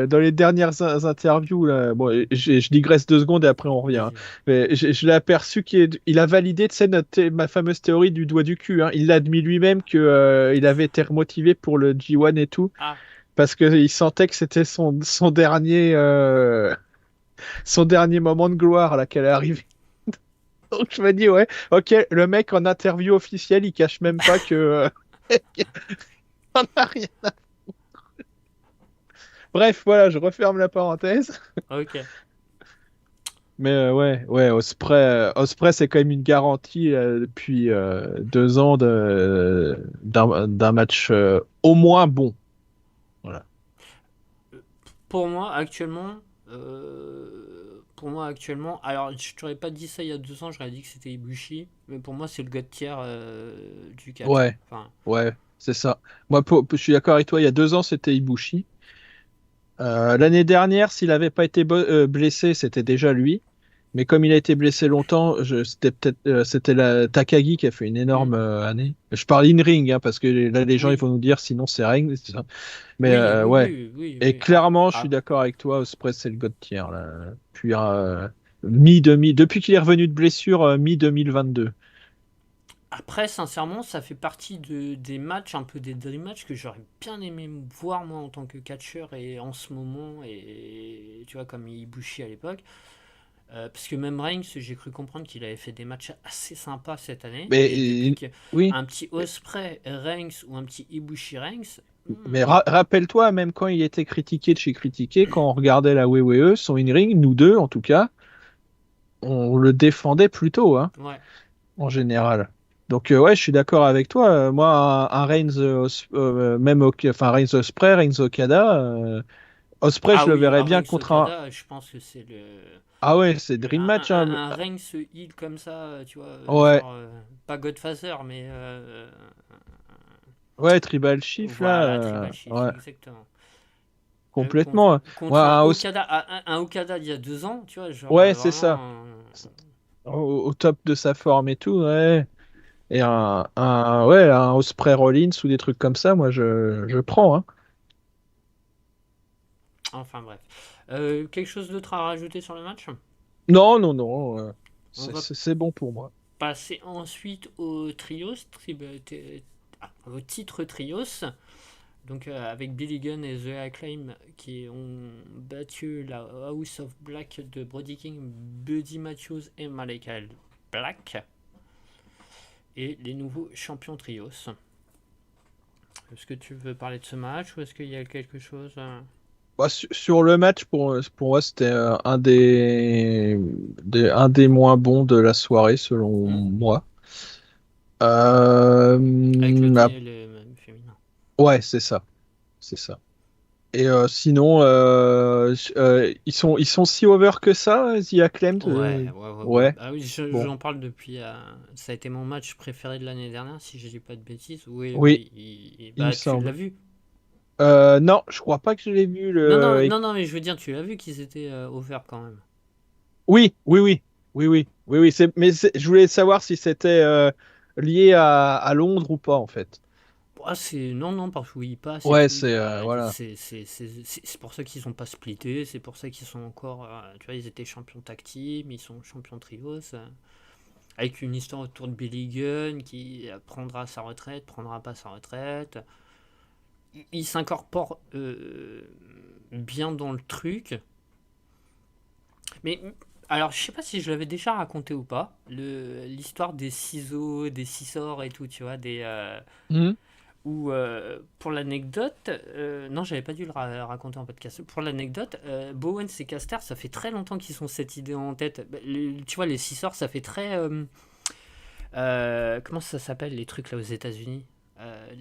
dans les dernières interviews, là, bon, je digresse 2 secondes et après on revient, hein. Vas-y, vas-y. Mais je l'ai aperçu qu'il a validé, tu sais, ma fameuse théorie du doigt du cul, hein. Il l'a admis lui-même que, il avait été remotivé pour le G1 et tout, Ah, parce qu'il sentait que c'était son dernier moment de gloire là qu'elle est arrivée. Donc je me dis, ouais, ok, le mec en interview officielle, il cache même pas que qu'il en a rien. Bref, voilà, je referme la parenthèse. ok. Mais ouais, ouais, Osprey, c'est quand même une garantie depuis 2 ans d'un match au moins bon. Voilà. Pour moi actuellement, alors je t'aurais pas dit ça il y a 2 ans, j'aurais dit que c'était Ibushi, mais pour moi c'est le god tier du 4. Ouais, Enfin, ouais, c'est ça. Moi, je suis d'accord avec toi, il y a 2 ans, c'était Ibushi. L'année dernière, s'il n'avait pas été blessé, c'était déjà lui. Mais comme il a été blessé longtemps, c'était la Takagi qui a fait une hmm, énorme année. Je parle in-ring, hein, parce que là, les gens ils oui, vont nous dire sinon c'est ring. C'est ça. Mais oui, oui, ouais. oui, oui, Et oui. Ah, clairement, je suis ah. d'accord avec toi, Ospreay, c'est le god tier, là. Puis, depuis qu'il est revenu de blessure, mi-2022. Après, sincèrement, ça fait partie des matchs, un peu des dream matchs que j'aurais bien aimé voir moi en tant que catcheur et en ce moment, et tu vois, comme Ibushi à l'époque. Parce que même Reigns, j'ai cru comprendre qu'il avait fait des matchs assez sympas cette année. Mais Et depuis oui, qu'un petit Osprey Reigns ou un petit Ibushi Reigns, mais rappelle-toi, même quand il était critiqué de chez Critiqué, quand on regardait la WWE, son in-ring, nous deux en tout cas, on le défendait plutôt, hein, ouais. en général. Donc ouais, je suis d'accord avec toi. Moi, un Reigns, enfin Reigns Ospreay, Reigns Okada, Ospreay, Ah je le oui, verrais un bien Reigns contre un. Okada, je pense que c'est le. Ah ouais, c'est Dream Match, hein. Un Reigns heal comme ça, tu vois, Ouais, genre, pas Godfather, mais ouais, Tribal Chief là, voilà, Tribal Chief, ouais, exactement. complètement. Contre Ouais, un Okada d'il y a 2 ans, tu vois, genre ouais, c'est ça. vraiment. Au top de sa forme et tout, ouais. Et ouais, un Osprey Rollins ou des trucs comme ça, moi je prends, hein. Enfin bref. Quelque chose d'autre à rajouter sur le match? Non, non, non, On va c'est bon pour moi. passer ensuite au trios, au titre trios. Donc avec Billy Gunn et The Acclaim qui ont battu la House of Black de Brody King, Buddy Matthews et Malachi Black. Et les nouveaux champions trios. Est-ce que tu veux parler de ce match ou est-ce qu'il y a quelque chose Bah, sur le match, pour moi, c'était un des moins bons de la soirée, selon hmm, moi. avec le, Ah, le féminin? ouais, c'est ça. C'est ça. Et sinon, ils sont si over que ça, The Acclaimed Ouais, ouais, ouais, ouais. Ouais, Ah oui, bon. j'en parle depuis. Ça a été mon match préféré de l'année dernière, si je dis pas de bêtises. Oui, Oui, oui. il me Bah, tu semble. l'as vu. Non, je crois pas que je l'ai vu. Non, non, non, non, mais je veux dire, tu l'as vu qu'ils étaient over quand même. Oui, oui, oui. Oui, oui. Oui, oui. Je voulais savoir si c'était lié à Londres ou pas, en fait. Ah, non, non, parce que oui, pas, c'est Ouais, tout. voilà. C'est pour ça qu'ils sont pas splittés, c'est pour ça qu'ils sont encore. Tu vois, ils étaient champions tag team, ils sont champions trios. Avec une histoire autour de Billy Gunn qui prendra sa retraite, prendra pas sa retraite. Il s'incorpore bien dans le truc. Mais alors, je sais pas si je l'avais déjà raconté ou pas, l'histoire des ciseaux, des scissors et tout, tu vois, Mhm. ou pour l'anecdote, non, j'avais pas dû le raconter en podcast. Pour l'anecdote, Bowens et Caster, ça fait très longtemps qu'ils ont cette idée en tête. Bah, tu vois, les scissors, ça fait très. Comment ça s'appelle les trucs là aux États-Unis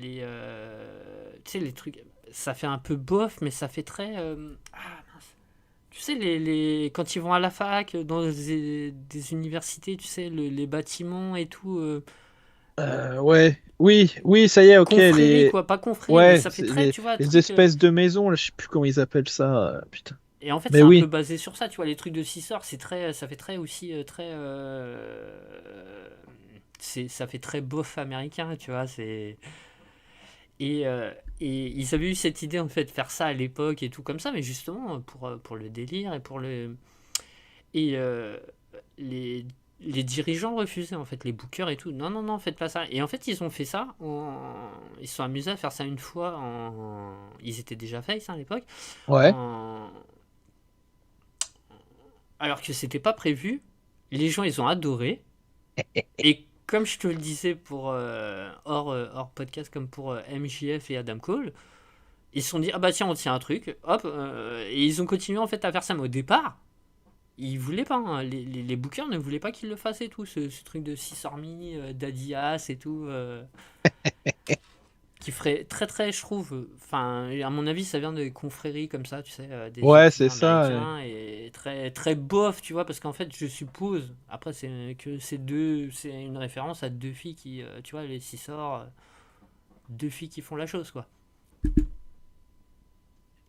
tu sais, les trucs. Ça fait un peu bof, mais ça fait très. Mince. Tu sais, quand ils vont à la fac, dans des universités, tu sais, les bâtiments et tout. Ouais. Oui, oui, ça y est, ok. Confrérie, quoi, pas confrérie, mais Ouais, ça fait c'est très, tu vois, les truc. espèces de maisons, là, je sais plus comment ils appellent ça. Putain. Et en fait, Mais c'est un peu oui. basé sur ça, tu vois, les trucs de six heures, ça fait très aussi, ça fait très bof américain, tu vois, Et, euh, et ils avaient eu cette idée, en fait, de faire ça à l'époque et tout comme ça, mais justement, pour le délire et pour le... Et les, les dirigeants refusaient, en fait, les bookers et tout. Non, non, non, faites pas ça. Et en fait, ils ont fait ça, ils se sont amusés à faire ça une fois, ils étaient déjà face, hein, à l'époque, Ouais. en... alors que c'était pas prévu. Les gens, ils ont adoré. Et comme je te le disais pour hors podcast, comme pour MJF et Adam Cole, ils se sont dit, ah bah tiens, on tient un truc, hop, et ils ont continué en fait à faire ça. Mais au départ, ils voulaient pas, hein, les bookers ne voulaient pas qu'ils le fassent et tout, ce truc de 6 Army, d'Adias et tout, qui ferait très très, je trouve, enfin, à mon avis, ça vient des confréries comme ça, tu sais, des Ouais, c'est youtubeurs ça. américains, et très très bof, tu vois, parce qu'en fait, je suppose, après, c'est une référence à deux filles qui, tu vois, les six sorts, deux filles qui font la chose, quoi.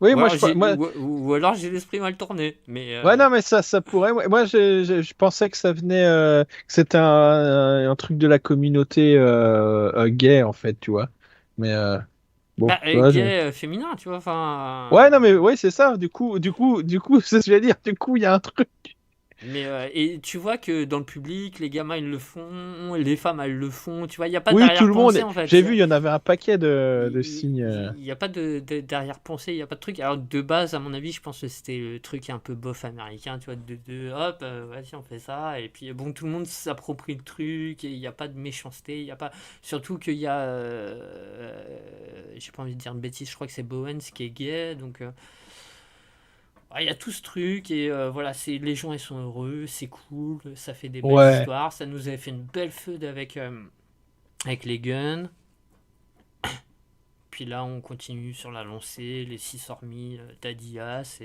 Oui, Ou moi, alors moi, ou alors j'ai l'esprit mal tourné. Mais ouais, non, mais ça pourrait. Moi, je pensais que ça venait, que c'était un truc de la communauté gay, en fait, tu vois. Mais bon, bah, tu vois. gay féminin, tu vois. Ouais, non, Enfin, mais ouais, c'est ça. Du coup, c'est ce que je vais dire. Du coup, il y a un truc. mais et tu vois que dans le public, les gamins ils le font, les femmes elles le font. Tu vois, il y a pas Oui, tout le monde. d'arrière-pensée en fait. J'ai vu, il y en avait un paquet de signes. Il n'y a pas d'arrière-pensée, il n'y a pas de truc. Alors de base, à mon avis, je pense que c'était le truc un peu bof américain, tu vois, hop, vas-y, on fait ça. Et puis bon, tout le monde s'approprie le truc, et il n'y a pas de méchanceté, il y a pas... Surtout qu'il y a... j'ai pas envie de dire une bêtise, je crois que c'est Bowens qui est gay, donc... il y a tout ce truc, et voilà, les gens, ils sont heureux, c'est cool, ça fait des belles Ouais. histoires, ça nous avait fait une belle feud avec les guns. Puis là, on continue sur la lancée, les 6 hormis d'Adias.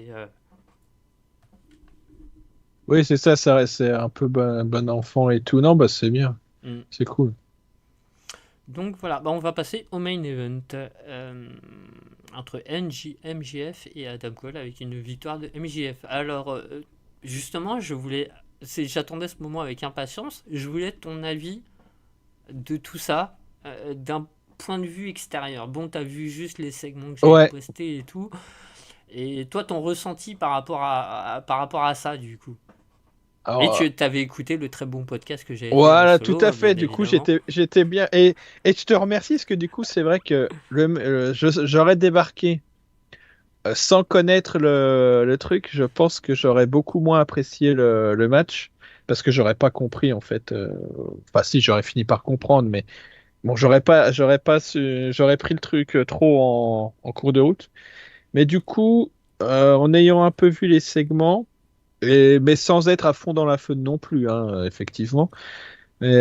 Oui, c'est ça. Ça reste c'est un peu bon enfant et tout. Non, bah c'est bien. Mm. C'est cool. Donc voilà, bah, on va passer au main event entre MJF et Adam Cole avec une victoire de MJF. Alors, justement, j'attendais ce moment avec impatience. Je voulais ton avis de tout ça d'un point de vue extérieur. Bon, t'as vu juste les segments que j'avais Ouais. postés et tout. Et toi, ton ressenti par rapport à ça, du coup. Et Alors, tu t'avais écouté le très bon podcast que j'avais fait en voilà, tout solo, à hein, bien fait. Du coup, évidemment. j'étais bien. Et je te remercie parce que du coup, c'est vrai que j'aurais débarqué sans connaître le truc. Je pense que j'aurais beaucoup moins apprécié le match parce que j'aurais pas compris en fait. Enfin, si, j'aurais fini par comprendre, mais bon, j'aurais pris le truc trop en cours de route. Mais du coup, en ayant un peu vu les segments, mais sans être à fond dans la fun non plus, hein, effectivement. Mais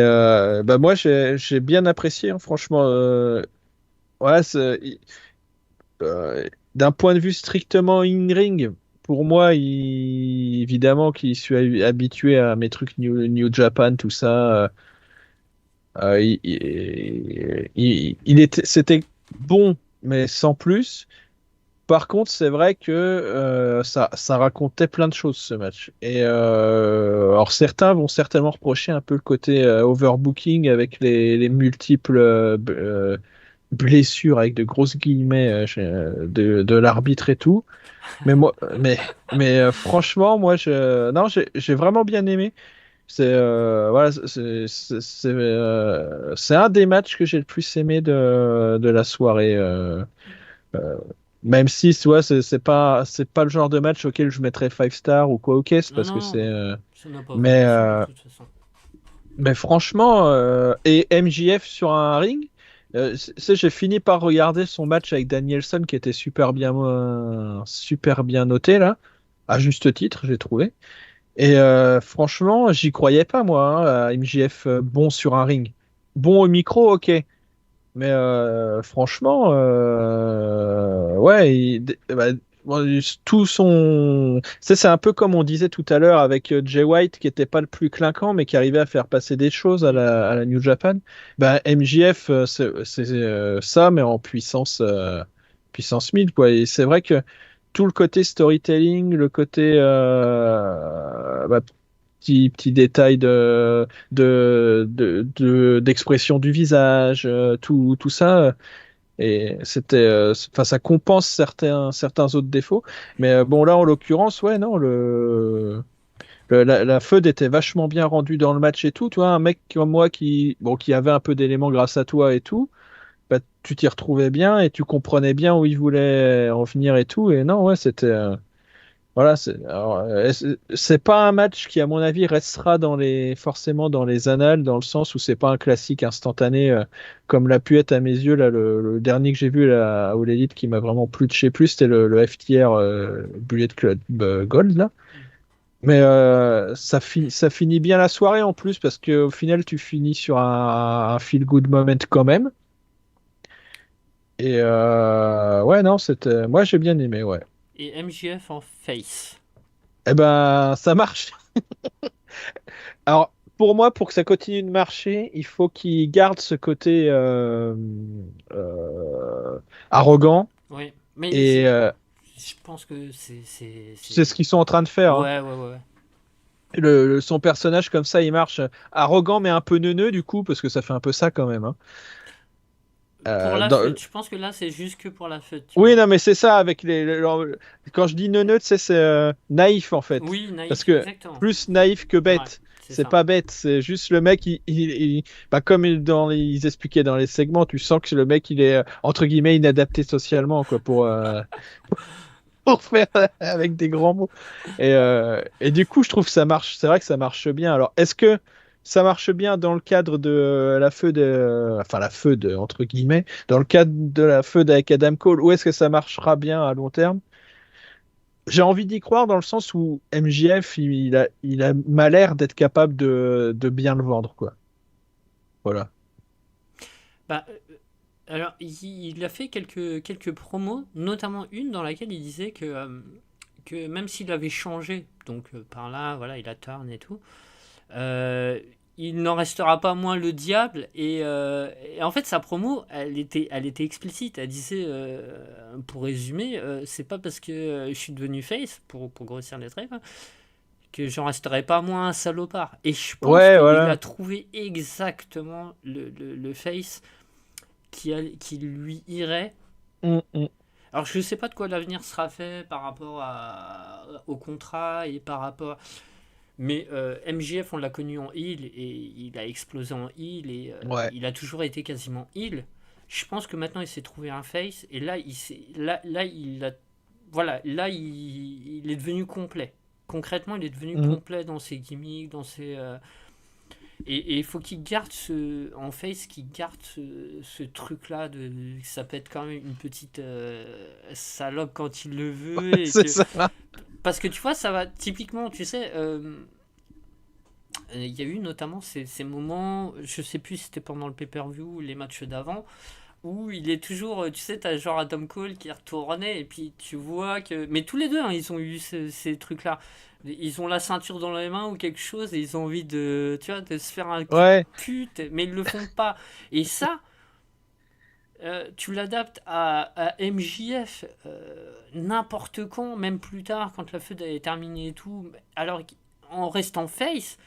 bah moi, j'ai bien apprécié, hein, franchement. Ouais, d'un point de vue strictement in-ring, pour moi, évidemment, qui suis habitué à mes trucs New Japan, tout ça, c'était bon, mais sans plus. Par contre, c'est vrai que ça racontait plein de choses ce match. Et alors certains vont certainement reprocher un peu le côté overbooking avec les multiples blessures avec de grosses guillemets de l'arbitre et tout. Mais franchement, moi, non, j'ai vraiment bien aimé. C'est voilà, c'est un des matchs que j'ai le plus aimé de la soirée. Euh, Même si, tu vois, c'est pas le genre de match auquel je mettrais 5 stars ou quoi au caisse Non, parce que non, c'est. non, ça n'a pas Mais, vocation de euh, toute façon. mais franchement, et MJF sur un ring, j'ai fini par regarder son match avec Danielson qui était super bien noté là, à juste titre, j'ai trouvé. Et franchement, j'y croyais pas moi, hein, à MJF bon sur un ring. Bon au micro, ok. Mais franchement, ouais, bah, bon, tout son. C'est un peu comme on disait tout à l'heure avec Jay White qui était pas le plus clinquant, mais qui arrivait à faire passer des choses à Mm. la New Japan. Bah, MJF, c'est ça, mais en puissance 1000, quoi. Et c'est vrai que tout le côté storytelling, le côté bah, petit détail d'expression du visage, tout ça. Et enfin, ça compense certains autres défauts. Mais bon, là, en l'occurrence, ouais, non, la FEUD était vachement bien rendue dans le match et tout. Tu vois, un mec comme moi bon, qui avait un peu d'éléments grâce à toi et tout, bah, tu t'y retrouvais bien et tu comprenais bien où il voulait en venir et tout. Et non, ouais, c'était. Voilà, c'est pas un match qui, à mon avis, restera forcément dans les annales, dans le sens où c'est pas un classique instantané comme l'a pu être à mes yeux. Là, le dernier que j'ai vu là, à All Elite qui m'a vraiment plu de chez plus, c'était le FTR Bullet Club Gold là. Mais ça finit bien la soirée en plus parce qu'au final, tu finis sur un feel good moment quand même. Et ouais, non, moi j'ai bien aimé, ouais. Et MJF en face. Eh ben, ça marche. Alors, pour moi, pour que ça continue de marcher, il faut qu'il garde ce côté arrogant. Oui, mais Et je pense que c'est. c'est ce qu'ils sont en train de faire, hein. Ouais, ouais, ouais, ouais. Son personnage, comme ça, il marche arrogant, mais un peu neuneux, du coup, parce que ça fait un peu ça quand même, hein. Pour la Dans- fête, je pense que là, c'est juste que pour la fête, tu Oui, vois. non, mais c'est ça, avec quand je dis neuneux, tu sais, c'est naïf, en fait. Oui, Parce naïf, que exactement. plus naïf que Ouais, bête. c'est C'est ça. pas bête, c'est juste le mec, bah, comme ils expliquaient dans les segments, tu sens que le mec, il est, entre guillemets, inadapté socialement, quoi, pour faire avec des grands mots. Et du coup, je trouve que ça marche, c'est vrai que ça marche bien. Alors, est-ce que ça marche bien dans le cadre de enfin, la feud, entre guillemets, dans le cadre de la feud avec Adam Cole, ou est-ce que ça marchera bien à long terme? J'ai envie d'y croire dans le sens où MJF, il a m'a l'air d'être capable de bien le vendre, quoi. Voilà. Bah, alors, il a fait quelques promos, notamment une dans laquelle il disait que même s'il avait changé, donc par là, voilà, il a turn et tout, euh, il n'en restera pas moins le diable. Et en fait, sa promo, elle était explicite. Elle disait, pour résumer, c'est pas parce que je suis devenu face, pour grossir les traits, quoi, que j'en resterai pas moins un salopard. Et je pense Ouais, qu'il a voilà. trouvé exactement le face qui lui irait. Mm, mm. Alors je sais pas de quoi l'avenir sera fait par rapport au contrat et par rapport. Mais MJF, on l'a connu en heel et il a explosé en heel et Ouais. il a toujours été quasiment heel. Je pense que maintenant il s'est trouvé un face et là il a voilà là il est devenu complet. Concrètement, il est devenu Mm. complet dans ses gimmicks, dans ses et il faut qu'il garde en face, qu'il garde ce truc-là de ça peut être quand même une petite salope quand il le veut et C'est que ça. parce que tu vois ça va typiquement tu sais il y a eu notamment ces moments, je sais plus si c'était pendant le pay-per-view ou les matchs d'avant, où il est toujours, tu sais, t'as genre Adam Cole qui est retourné, et puis tu vois que. Mais tous les deux, hein, ils ont eu ces trucs-là. Ils ont la ceinture dans les mains ou quelque chose, et ils ont envie de, tu vois, de se faire un coup de Ouais. pute, mais ils le font pas. Et ça, tu l'adaptes à MJF n'importe quand, même plus tard, quand la feud est terminée et tout. Alors, en restant face,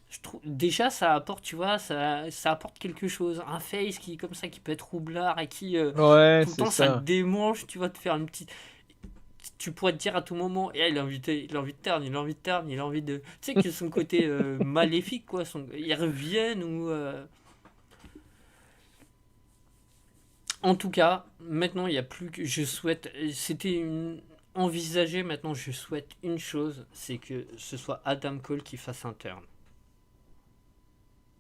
je trouve déjà ça apporte tu vois ça apporte quelque chose un face qui comme ça qui peut être roublard et qui Ouais, tout le c'est temps ça le ça. démange tu vois de faire une petite tu pourrais te dire à tout moment et il a envie de turn il a envie de turn il a envie de tu sais que son côté maléfique quoi ils reviennent ou en tout cas maintenant il y a plus que je souhaite c'était une envisagé maintenant je souhaite une chose c'est que ce soit Adam Cole qui fasse un turn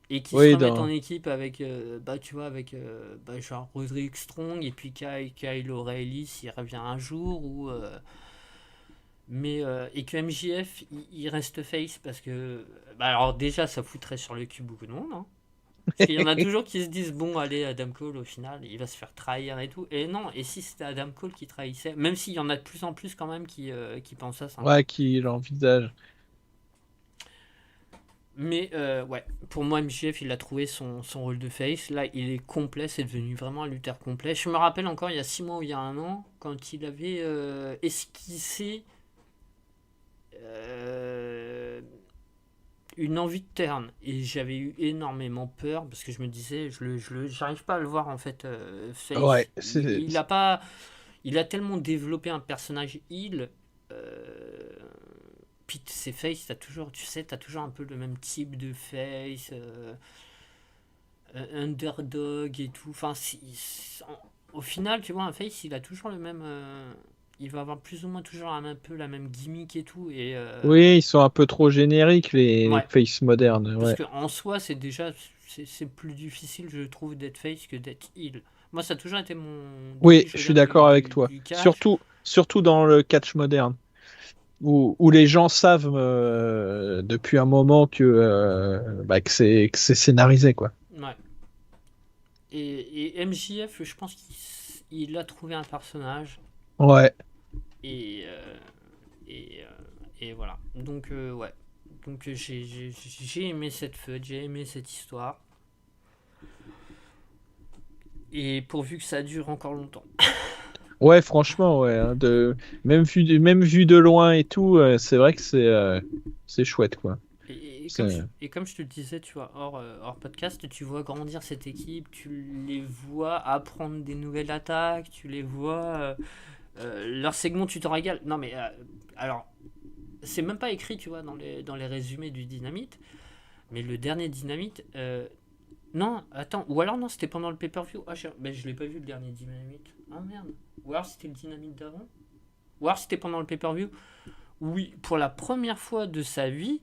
et qui se Oui, remettent en dans... équipe avec bah tu vois avec genre Roderick Strong et puis Kyle O'Reilly s'il revient un jour ou mais et que MJF il reste face parce que bah alors déjà ça foutrait sur le cul beaucoup de monde hein. Parce qu'il y en a toujours qui se disent bon allez Adam Cole au final il va se faire trahir et tout et non et si c'était Adam Cole qui trahissait même s'il y en a de plus en plus quand même qui pensent à ça hein. Ouais, qui l'envisage. Mais ouais, pour moi, MJF, il a trouvé son rôle de face. Là, il est complet, c'est devenu vraiment un lutteur complet. Je me rappelle encore, il y a 6 mois ou il y a un an, quand il avait esquissé euh, une envie de turn. Et j'avais eu énormément peur parce que je me disais, j'arrive pas à le voir en fait face. Ouais, c'est... Il a pas, il a tellement développé un personnage heal. Euh, puis ces faces, t'as toujours, tu sais, t'as toujours un peu le même type de face. Underdog et tout. Enfin, au final, tu vois, un face, il a toujours le même. Il va avoir plus ou moins toujours un peu la même gimmick et tout. Et Oui, ils sont un peu trop génériques, les ouais, face modernes. parce Ouais. que en soi, c'est déjà c'est plus difficile, je trouve, d'être face que d'être heel. Moi, ça a toujours été mon. Depuis Oui, que je je suis regarde d'accord avec toi. du catch. Surtout dans le catch moderne, où les gens savent depuis un moment que c'est scénarisé, quoi. Ouais. Et MJF, je pense qu'il a trouvé un personnage. Ouais. Et, et, et voilà. Donc, ouais. Donc, j'ai aimé cette feuille, j'ai aimé cette histoire. Et pourvu que ça dure encore longtemps. Ouais, franchement, ouais. Hein, même vu de loin et tout, c'est vrai que c'est chouette, quoi. C'est... Et comme je te le disais, tu vois, hors podcast, tu vois grandir cette équipe, tu les vois apprendre des nouvelles attaques, tu les vois. Leur segment, tu te régales. Non, mais alors, c'est même pas écrit, tu vois, dans les résumés du Dynamite. Mais le dernier Dynamite, non, attends, ou alors non, c'était pendant le pay-per-view. Ah, ben, je l'ai pas vu le dernier Dynamite. Ah merde. Ou alors c'était le Dynamite d'avant. Ou alors c'était pendant le pay-per-view. Oui, pour la première fois de sa vie,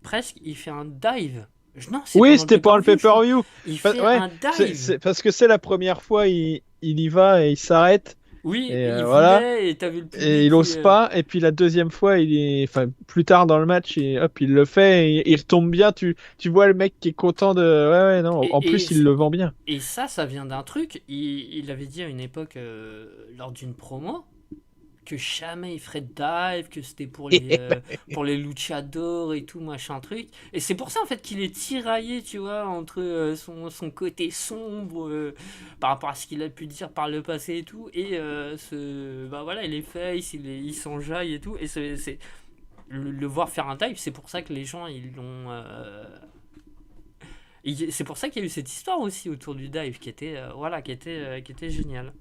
presque, il fait un dive. Non, c'est Oui, pendant le c'était pour le pay-per-view, je crois. pay-per-view. Il fait Ouais, un dive. parce que c'est la première fois, il y va et il s'arrête. Oui, Et il voilà. voulait, et t'as vu le Et public il qui. ose pas. Et puis la deuxième fois, enfin, plus tard dans le match, hop, il le fait. Et il retombe bien. Tu vois le mec qui est content de. Ouais, ouais, non. En Et, plus, il le vend bien. et ça vient d'un truc. Il avait dit à une époque, lors d'une promo, que jamais il ferait de dive, que c'était pour les luchadors et tout, machin truc. Et c'est pour ça en fait qu'il est tiraillé, tu vois, entre son côté sombre par rapport à ce qu'il a pu dire par le passé et tout, et bah voilà, il est face, il s'enjaille et tout, et le voir faire un dive, c'est pour ça que les gens ils l'ont. C'est pour ça qu'il y a eu cette histoire aussi autour du dive qui était, voilà, qui était géniale.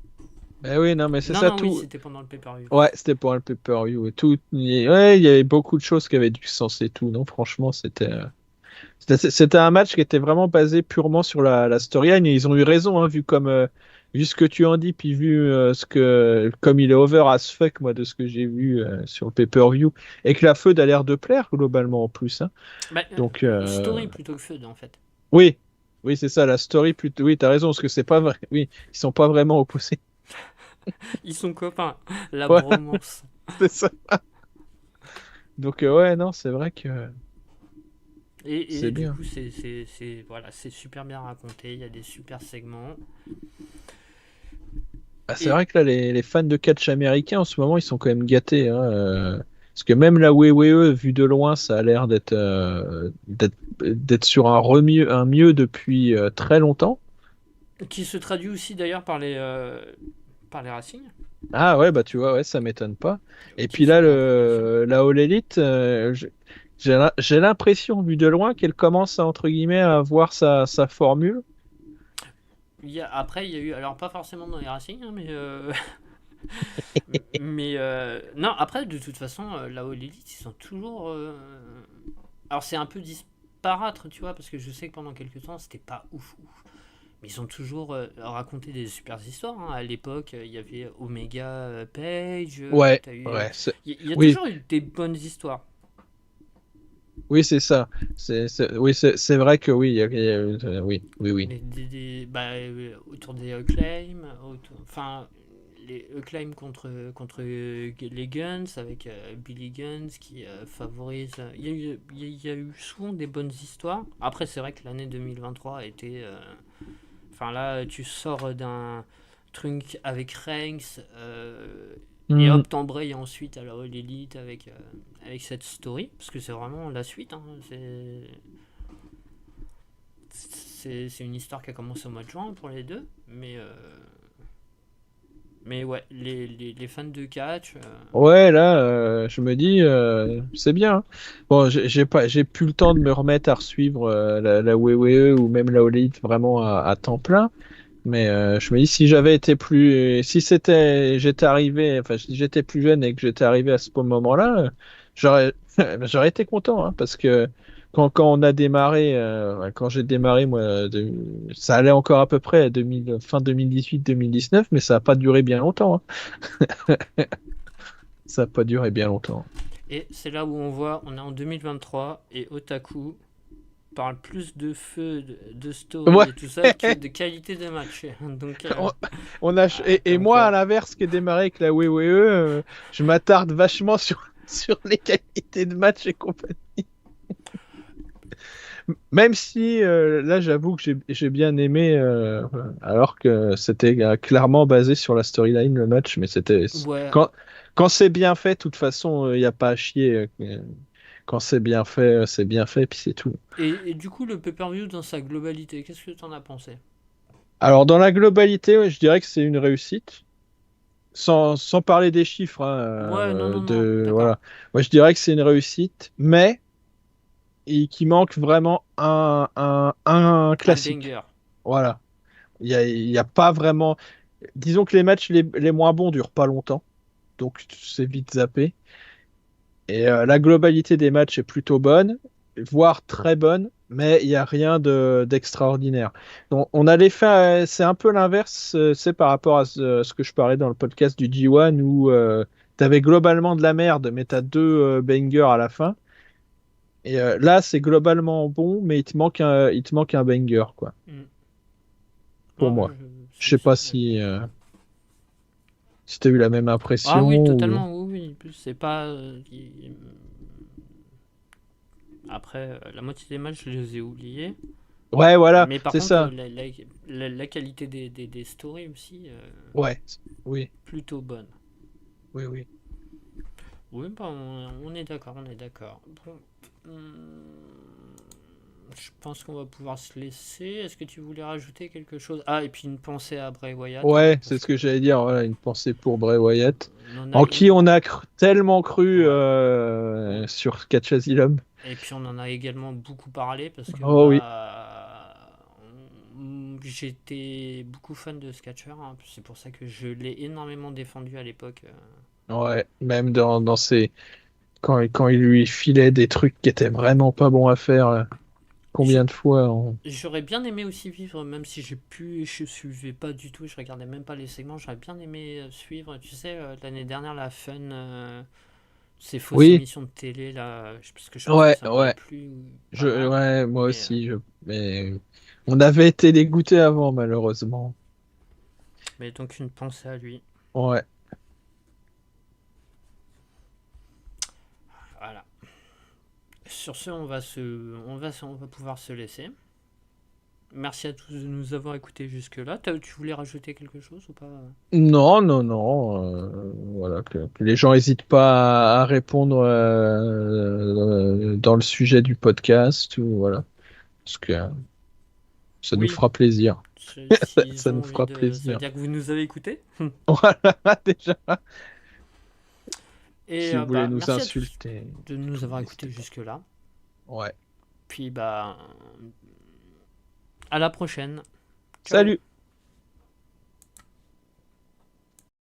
Eh oui, non, mais c'est Non, ça non, oui, tout. c'était pendant le pay-per-view. Ouais, c'était pour un pay-per-view et tout. Ouais, il y avait beaucoup de choses qui avaient du sens et tout. Non, franchement, c'était un match qui était vraiment basé purement sur la storyline et ils ont eu raison, hein, vu ce que tu en dis, puis vu comme il est over as fuck, moi, de ce que j'ai vu sur le pay-per-view, et que la feud a l'air de plaire globalement en plus, hein. Bah, Donc, story plutôt que feud, en fait. oui, oui, c'est ça, la story plutôt. Oui, t'as raison, parce que c'est pas vrai. Oui, ils sont pas vraiment opposés. Ils sont copains. La Ouais, bromance. c'est ça. Donc, ouais, non, c'est vrai que Et c'est du bien. coup, voilà, c'est super bien raconté. Il y a des super segments. Ah, c'est Et vrai que là, les fans de catch américain en ce moment, ils sont quand même gâtés, hein, parce que même la WWE, vue de loin, ça a l'air d'être sur un mieux depuis très longtemps. qui se traduit aussi d'ailleurs par les Racing, Ah ouais, bah tu vois, ouais, ça m'étonne pas. Et qui puis là, sont en promotion. la All Elite, j'ai l'impression, vue de loin, qu'elle commence à, entre guillemets, à avoir sa formule. Après, il y a eu, alors pas forcément dans les Racing, hein, non, après, de toute façon, la All Elite, ils sont toujours. Alors, c'est un peu disparate, tu vois, parce que je sais que pendant quelques temps, c'était pas ouf, ouf. Mais ils ont toujours raconté des super histoires, hein. À l'époque, il y avait Omega Page, Ouais, t'as eu. ouais, Il y a oui, toujours eu des bonnes histoires. oui, c'est ça. Oui, c'est vrai que oui, oui, oui, oui. Autour des Acclaim, enfin, les Acclaim contre les Guns, avec Billy Guns qui favorise. Il y a eu souvent des bonnes histoires. Après, c'est vrai que l'année 2023 a été. Enfin, là, tu sors d'un truc avec Reigns, et Hmm. hop, t'embrayes ensuite à la All Elite avec cette story, parce que c'est vraiment la suite, hein. C'est une histoire qui a commencé au mois de juin pour les deux, mais ouais, les fans de catch. Ouais, là, je me dis, c'est bien, hein. Bon, j'ai plus le temps de me remettre à suivre la WWE ou même la All Elite vraiment à temps plein. Mais je me dis, si j'étais arrivé, enfin, si j'étais plus jeune et que j'étais arrivé à ce moment-là, j'aurais, j'aurais été content, hein, parce que quand on a démarré, ouais, quand j'ai démarré, moi, ça allait encore à peu près à fin 2018-2019, mais ça n'a pas duré bien longtemps, hein. Ça n'a pas duré bien longtemps. Et c'est là où on voit, on est en 2023 et Otaku parle plus de feu, de story Ouais, et tout ça que de qualité de match. Donc, on, et comme moi, à quoi. l'inverse, qui ai démarré avec la WWE, je m'attarde vachement sur les qualités de match et compagnie. Même si là, j'avoue que j'ai bien aimé, alors que c'était clairement basé sur la storyline, le match, mais Ouais. quand c'est bien fait, de toute façon, il n'y a pas à chier. Quand c'est bien fait, puis c'est tout. Et du coup, le pay-per-view dans sa globalité, qu'est-ce que t'en as pensé? Alors, dans la globalité, ouais, je dirais que c'est une réussite. Sans parler des chiffres, hein, Ouais, non, non, non, d'accord. voilà. Moi, je dirais que c'est une réussite, mais qui manque vraiment un Un classique. banger. Voilà. Il y a pas vraiment. Disons que les matchs les moins bons durent pas longtemps, donc c'est vite zappé. Et la globalité des matchs est plutôt bonne, voire très bonne, mais il n'y a rien d'extraordinaire. Donc, on a l'effet, c'est un peu l'inverse, c'est par rapport à ce que je parlais dans le podcast du G1 où tu avais globalement de la merde, mais tu as deux bangers à la fin. Et là, c'est globalement bon, mais il te manque un banger, quoi, Hmm. pour Ah ouais, moi. Je sais c'est pas mon avis. si tu as eu la même Ah impression oui, ou... totalement, oui, oui. C'est pas. Après, la moitié des matchs, je les ai oubliés. Ouais, voilà, Mais par c'est contre, ça. la qualité des stories aussi, Ouais, oui, plutôt bonne. oui, oui. Oui, bah, on est d'accord, on est d'accord. Bon, je pense qu'on va pouvoir se laisser. Est-ce que tu voulais rajouter quelque chose? Ah, et puis une pensée à Bray Wyatt, hein, Ouais, c'est parce ce que que j'allais dire. Voilà, une pensée pour Bray Wyatt, on en a, en qui on a tellement cru ouais. sur Catch Asylum. Et puis on en a également beaucoup parlé parce que Oh oui. bah, j'étais beaucoup fan de ce catcheur, hein. C'est pour ça que je l'ai énormément défendu à l'époque. Ouais, même dans ses... quand il lui filait des trucs qui étaient vraiment pas bons à faire, Je- combien de fois on... J'aurais bien aimé aussi vivre, même si je suivais pas du tout, je regardais même pas les segments. J'aurais bien aimé suivre, tu sais, l'année dernière, la Fun, ces fausses Oui, émissions de télé, là, parce que je pense que ouais, ça m'aurait ouais. plu pas mal. Ouais, moi Mais aussi, mais on avait été dégoûtés avant, malheureusement. donc une pensée à lui. Ouais. Voilà. Sur ce, on va pouvoir se laisser. Merci à tous de nous avoir écoutés jusque-là. Tu voulais rajouter quelque chose ou pas? Non, non, non. Voilà, que les gens n'hésitent pas à répondre dans le sujet du podcast ou voilà, parce que ça nous Oui, fera plaisir. s'ils Ça ont nous envie fera de. Ça veut plaisir. dire que vous nous avez écoutés. Voilà, déjà. Et Si vous voulez nous merci à tous insulter, de nous tout, avoir n'hésitez écoutés pas. jusque-là. Ouais. Puis à la prochaine. Ciao. Salut!